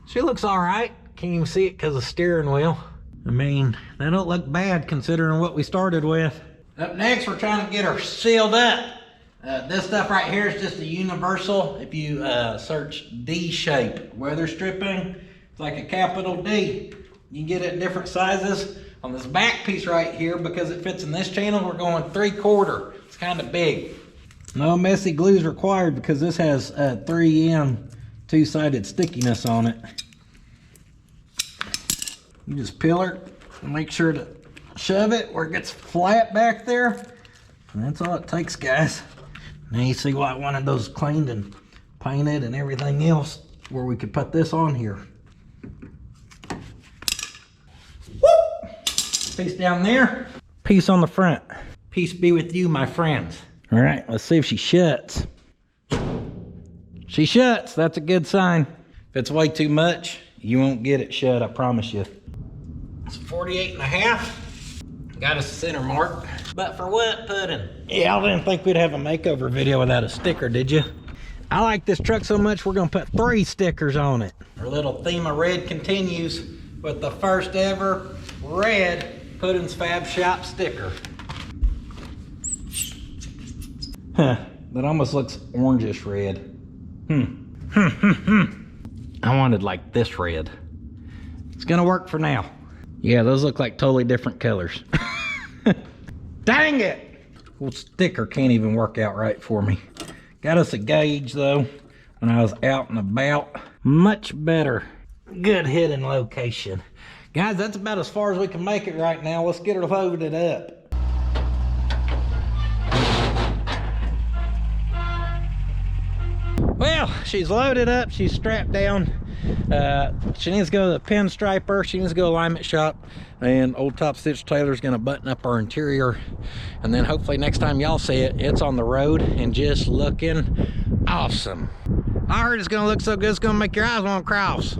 she looks all right. Can't even see it because of the steering wheel. I mean, that don't look bad considering what we started with. Up next, we're trying to get her sealed up. This stuff right here is just a universal. If you search D-shape weather stripping, it's like a capital D. You can get it in different sizes. On this back piece right here, because it fits in this channel, we're going 3/4. It's kind of big. No messy glues required because this has 3M two-sided stickiness on it. You just peel her and make sure to shove it where it gets flat back there. And that's all it takes, guys. Now you see why I wanted those cleaned and painted and everything else, where we could put this on here. Piece down there, piece on the front. Peace be with you, my friends. All right, let's see if she shuts. She shuts, that's a good sign. If it's way too much, you won't get it shut, I promise you. It's 48.5. Got a center mark. But for what, pudding? Yeah, I didn't think we'd have a makeover video without a sticker, did you? I like this truck so much, we're gonna put 3 stickers on it. Our little theme of red continues with the first ever red puddins.fab.shop sticker. Huh, that almost looks orangish red. I wanted like this red. It's gonna work for now. Yeah, those look like totally different colors. Dang it! Well, sticker can't even work out right for me. Got us a gauge though when I was out and about. Much better. Good hidden location. Guys, that's about as far as we can make it right now. Let's get her loaded up. Well, she's loaded up, she's strapped down. She needs to go to the Pinstriper, she needs to go to alignment shop, and old Top Stitch Taylor's gonna button up our interior. And then hopefully next time y'all see it, it's on the road and just looking awesome. I heard it's gonna look so good, it's gonna make your eyes want to cross.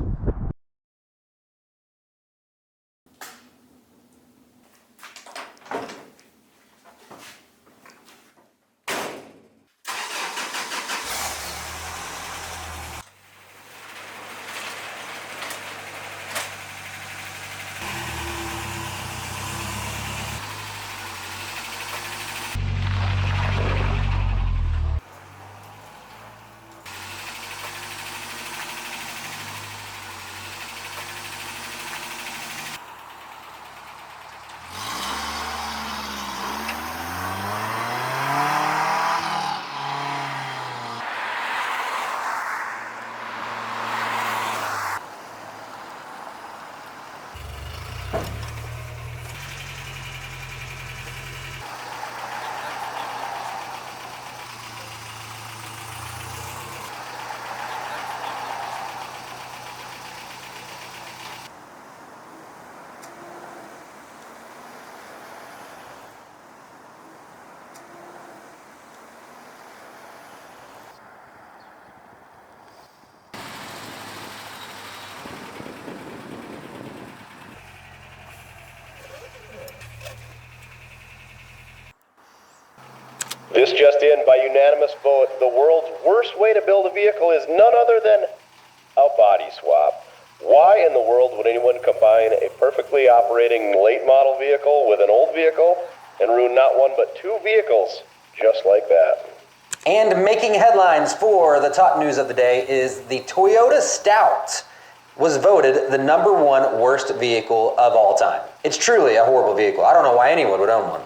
This just in, by unanimous vote, the world's worst way to build a vehicle is none other than a body swap. Why in the world would anyone combine a perfectly operating late model vehicle with an old vehicle and ruin not one but 2 vehicles just like that? And making headlines for the top news of the day is the Toyota Stout was voted the #1 worst vehicle of all time. It's truly a horrible vehicle. I don't know why anyone would own one.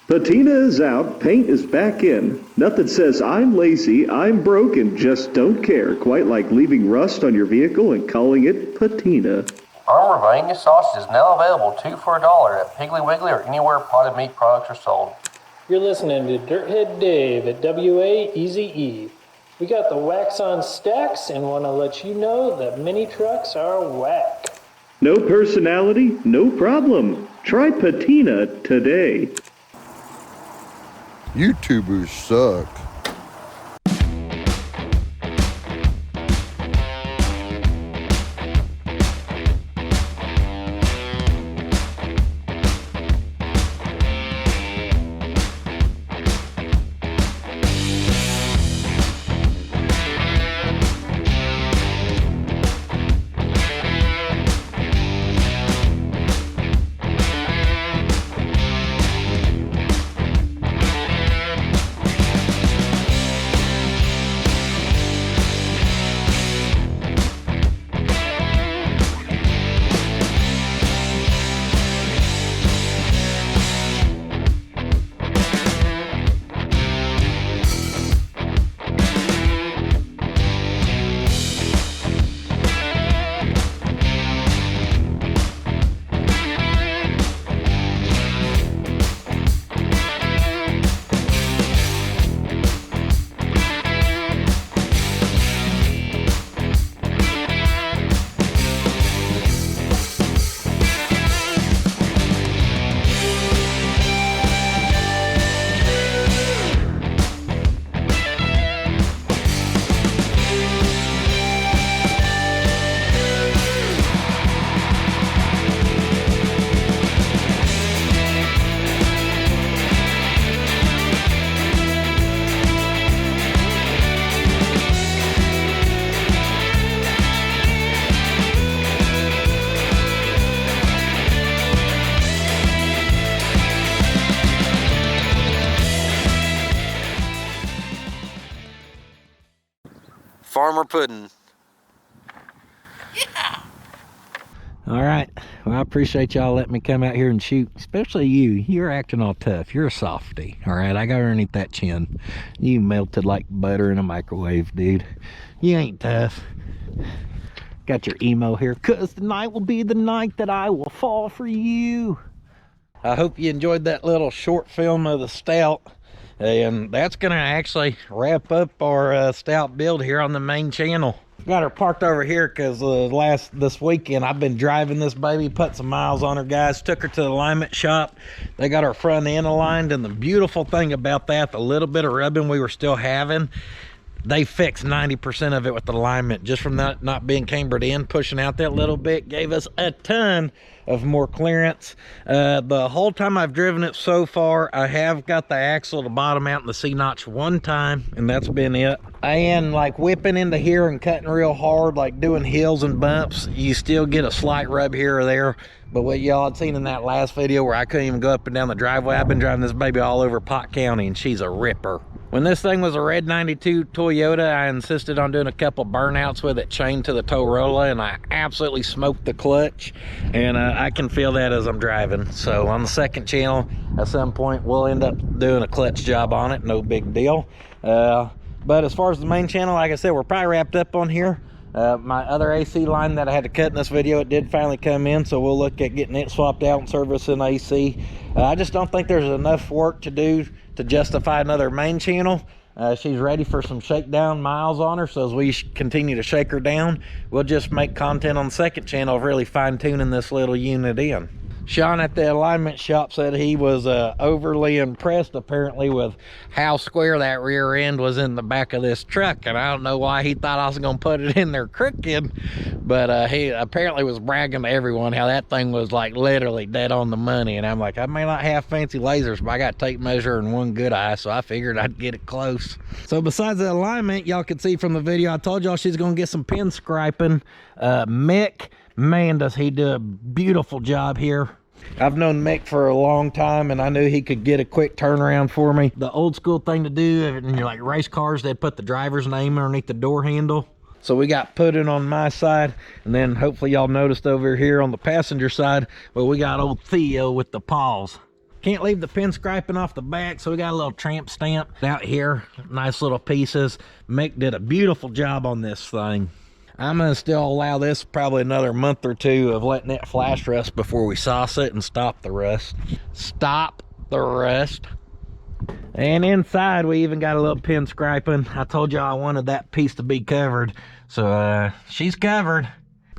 Patina is out, paint is back in. Nothing says I'm lazy, I'm broke, and just don't care. Quite like leaving rust on your vehicle and calling it patina. Armor Bangers sausage is now available 2 for $1 at Piggly Wiggly or anywhere potted meat products are sold. You're listening to Dirthead Dave at WA-EZE. We got the wax on stacks and want to let you know that mini trucks are whack. No personality? No problem. Try patina today. YouTubers suck. summer pudding. All right. Well, I appreciate y'all letting me come out here and shoot. Especially you. You're acting all tough. You're a softie. All right. I got underneath that chin. You melted like butter in a microwave, dude. You ain't tough. Got your emo here. 'Cause tonight will be the night that I will fall for you. I hope you enjoyed that little short film of the stout. And that's going to actually wrap up our stout build here on the main channel. Got her parked over here because this weekend I've been driving this baby, put some miles on her, guys. Took her to the alignment shop. They got her front end aligned, and the beautiful thing about that, the little bit of rubbing we were still having, they fixed 90% of it with the alignment just from that not being cambered in. Pushing out that little bit gave us a ton of more clearance. The whole time I've driven it so far, I have got the axle to bottom out in the C-notch one time, and that's been it. And like whipping into here and cutting real hard, like doing hills and bumps, you still get a slight rub here or there. But what y'all had seen in that last video where I couldn't even go up and down the driveway, I've been driving this baby all over Pot County, and she's a ripper. When this thing was a red 92 Toyota, I insisted on doing a couple burnouts with it chained to the Torola, and I absolutely smoked the clutch, and I can feel that as I'm driving. So on the second channel, at some point, we'll end up doing a clutch job on it, no big deal. But as far as the main channel, like I said, we're probably wrapped up on here. My other AC line that I had to cut in this video, it did finally come in, so we'll look at getting it swapped out and servicing AC. I just don't think there's enough work to do to justify another main channel. She's ready for some shakedown miles on her, so as we continue to shake her down, we'll just make content on the second channel of really fine-tuning this little unit in. Sean at the alignment shop said he was overly impressed apparently with how square that rear end was in the back of this truck, and I don't know why he thought I was gonna put it in there crooked, but he apparently was bragging to everyone how that thing was like literally dead on the money. And I'm like, I may not have fancy lasers, but I got tape measure and one good eye, so I figured I'd get it close. So besides the alignment, y'all could see from the video, I told y'all she's gonna get some pinstriping. Mick, man, does he do a beautiful job here. I've known Mick for a long time, and I knew he could get a quick turnaround for me. The old school thing to do, and you're like race cars, they'd put the driver's name underneath the door handle. So we got pudding on my side, and then hopefully y'all noticed over here on the passenger side, well, we got old Theo with the paws. Can't leave the pinstriping off the back, so we got a little tramp stamp out here. Nice little pieces. Mick did a beautiful job on this thing. I'm gonna still allow this probably another month or two of letting it flash rust before we sauce it and stop the rust. Stop the rust. And inside we even got a little pinstriping. I told y'all I wanted that piece to be covered, so she's covered.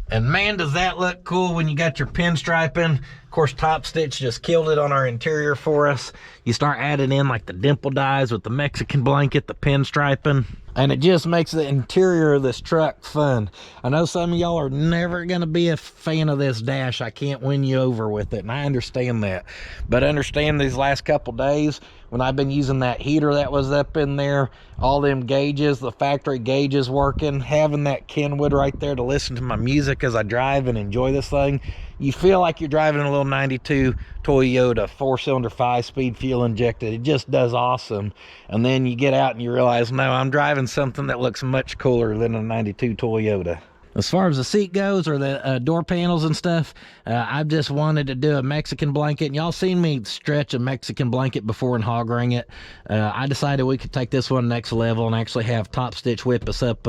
And man, does that look cool when you got your pinstriping. Of course, Top Stitch just killed it on our interior for us. You start adding in like the dimple dyes with the Mexican blanket, the pinstriping, and it just makes the interior of this truck fun. I know some of y'all are never gonna be a fan of this dash. I can't win you over with it, and I understand that. But understand these last couple days, when I've been using that heater that was up in there, all them gauges, the factory gauges working, having that Kenwood right there to listen to my music as I drive and enjoy this thing, you feel like you're driving a little 92 Toyota 4-cylinder 5-speed fuel injected. It just does awesome. And then you get out and you realize, no, I'm driving something that looks much cooler than a 92 Toyota. As far as the seat goes, or the door panels and stuff, I've just wanted to do a Mexican blanket. And y'all seen me stretch a Mexican blanket before and hog ring it. I decided we could take this one next level and actually have Top Stitch whip us up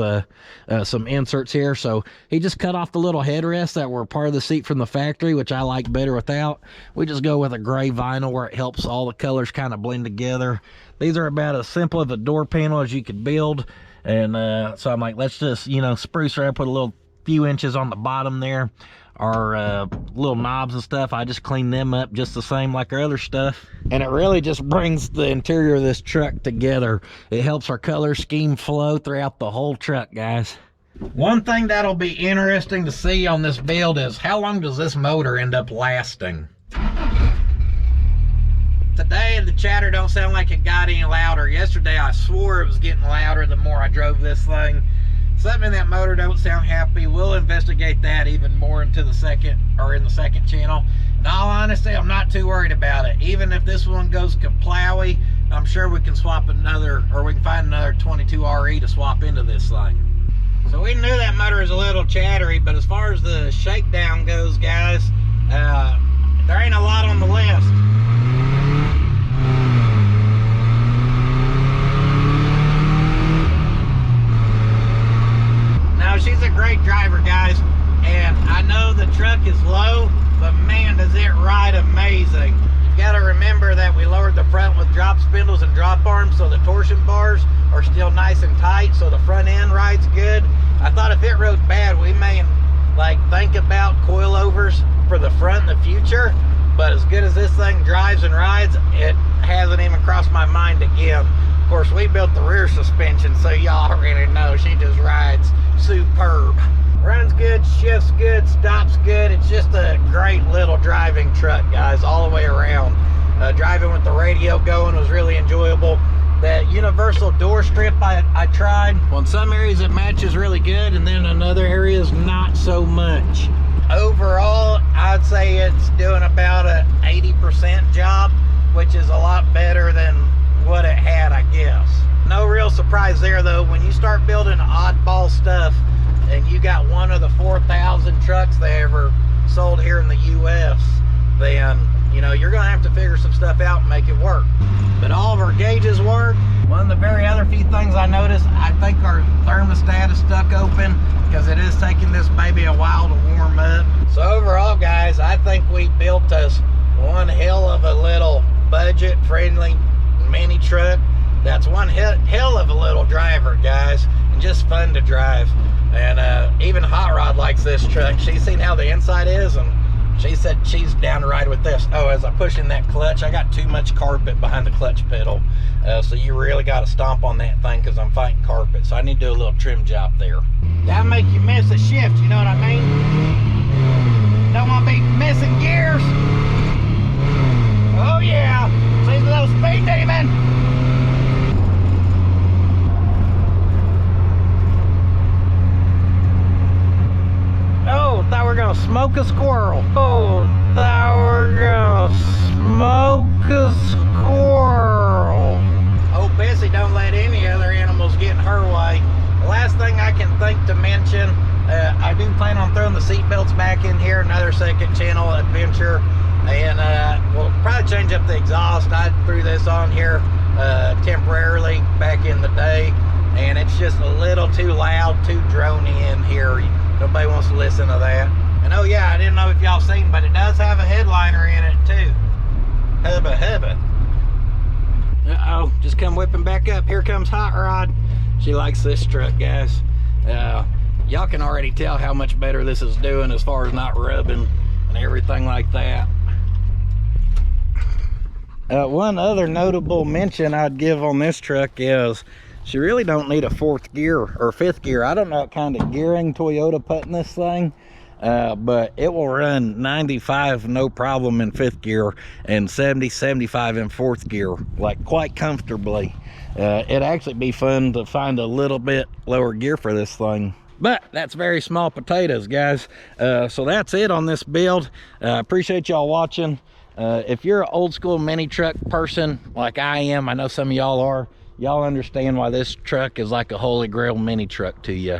some inserts here. So he just cut off the little headrests that were part of the seat from the factory, which I like better without. We just go with a gray vinyl where it helps all the colors kind of blend together. These are about as simple of a door panel as you could build. And so I'm like, let's just, you know, spruce her up with a little few inches on the bottom there. Our little knobs and stuff, I just clean them up just the same like our other stuff. And it really just brings the interior of this truck together. It helps our color scheme flow throughout the whole truck, guys. One thing that'll be interesting to see on this build is how long does this motor end up lasting? Today the chatter don't sound like it got any louder. Yesterday I swore it was getting louder the more I drove this thing. Something in that motor don't sound happy. We'll investigate that even more into the second channel. In all honesty, I'm not too worried about it. Even if this one goes kaplowy, I'm sure we can swap another, or we can find another 22 RE to swap into this thing. So we knew that motor is a little chattery, but as far as the shakedown goes, guys, there ain't a lot on the list. Now, she's a great driver, guys, and I know the truck is low, but man, does it ride amazing. You gotta remember that we lowered the front with drop spindles and drop arms, so the torsion bars are still nice and tight, so the front end rides good. I thought if it rode bad, we may like think about coilovers for the front in the future, but as good as this thing drives and rides, it hasn't even crossed my mind again. Of course, we built the rear suspension, so y'all already know she just rides superb. Runs good, shifts good, stops good. It's just a great little driving truck, guys, all the way around. Driving with the radio going was really enjoyable. That universal door strip I tried. Well, in some areas it matches really good, and then in other areas not so much. Overall, I'd say it's doing about a 80% job, which is a lot better than what it had, I guess. No real surprise there, though. When you start building oddball stuff, and you got one of the 4,000 trucks they ever sold here in the US, then, you know, you're gonna have to figure some stuff out and make it work. But all of our gauges work. One of the very other few things I noticed, I think our thermostat is stuck open because it is taking this baby a while to warm up. So overall, guys, I think we built us one hell of a little budget-friendly mini truck. That's one hell of a little driver, guys, and just fun to drive. And even Hot Rod likes this truck. She's seen how the inside is, and she said she's down to ride with this. Oh, as I push in that clutch, I got too much carpet behind the clutch pedal. So you really got to stomp on that thing because I'm fighting carpet. So I need to do a little trim job there. That'll make you miss a shift, you know what I mean? Don't want to be missing gears. Oh yeah, see the little speed demon? Oh, thought we were gonna smoke a squirrel. Oh, thought we were gonna smoke a squirrel. Oh, Bessie don't let any other animals get in her way. The last thing I can think to mention, I do plan on throwing the seat belts back in here, another second channel adventure, and we'll probably change up the exhaust. I threw this on here temporarily back in the day, and it's just a little too loud, too drony in here. Nobody wants to listen to that. And oh yeah, I didn't know if y'all seen, but it does have a headliner in it too. Hubba hubba. Uh-oh, just come whipping back up. Here comes Hot Rod. She likes this truck, guys. Y'all can already tell how much better this is doing as far as not rubbing and everything like that. One other notable mention I'd give on this truck is she really don't need a fourth gear or fifth gear. I don't know what kind of gearing Toyota put in this thing, but it will run 95 no problem in fifth gear and 70, 75 in fourth gear, like quite comfortably. It'd actually be fun to find a little bit lower gear for this thing. But that's very small potatoes, guys. So that's it on this build. Appreciate y'all watching. If you're an old school mini truck person like I am, I know some of y'all are, y'all understand why this truck is like a holy grail mini truck to you.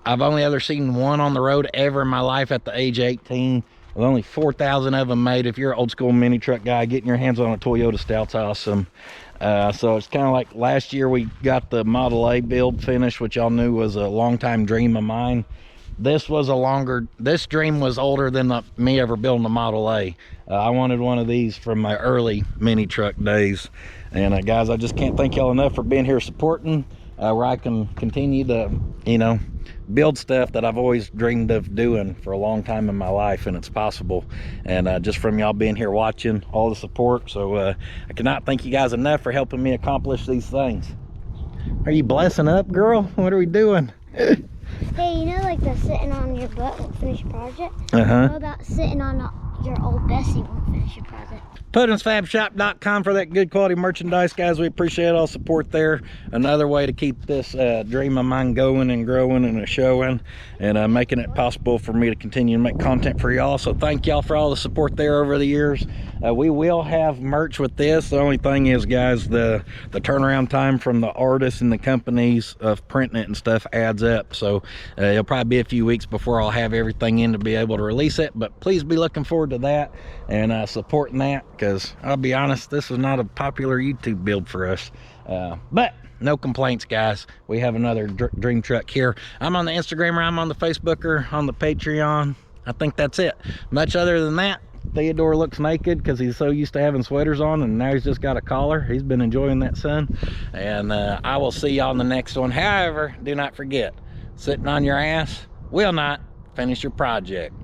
I've only ever seen one on the road ever in my life at the age of 18. With only 4,000 of them made. If you're an old school mini truck guy, getting your hands on a Toyota Stout's awesome. So it's kind of like last year we got the Model A build finished, which y'all knew was a long time dream of mine. This dream was older than me ever building a Model A. I wanted one of these from my early mini truck days. And guys, I just can't thank y'all enough for being here supporting, where I can continue to, you know, build stuff that I've always dreamed of doing for a long time in my life, and it's possible. And just from y'all being here watching, all the support. So I cannot thank you guys enough for helping me accomplish these things. Are you blessing up, girl? What are we doing? Hey, you know, like the sitting on your butt won't finish your project? What about sitting on your old Bessie won't finish your project? puddins.fab.shop.com for that good quality merchandise, guys. We appreciate all the support there. Another way to keep this dream of mine going and growing and showing, and making it possible for me to continue to make content for y'all. So thank y'all for all the support there over the years. We will have merch with this. The only thing is, guys, the turnaround time from the artists and the companies of printing it and stuff adds up. So it'll probably be a few weeks before I'll have everything in to be able to release it. But please be looking forward to that and supporting that, because I'll be honest, this is not a popular YouTube build for us. But no complaints, guys. We have another dream truck here. I'm on the Instagrammer, I'm on the Facebooker, on the Patreon. I think that's it. Much other than that, Theodore looks naked because he's so used to having sweaters on, and now he's just got a collar. He's been enjoying that sun. And I will see y'all in the next one. However, do not forget, sitting on your ass will not finish your project.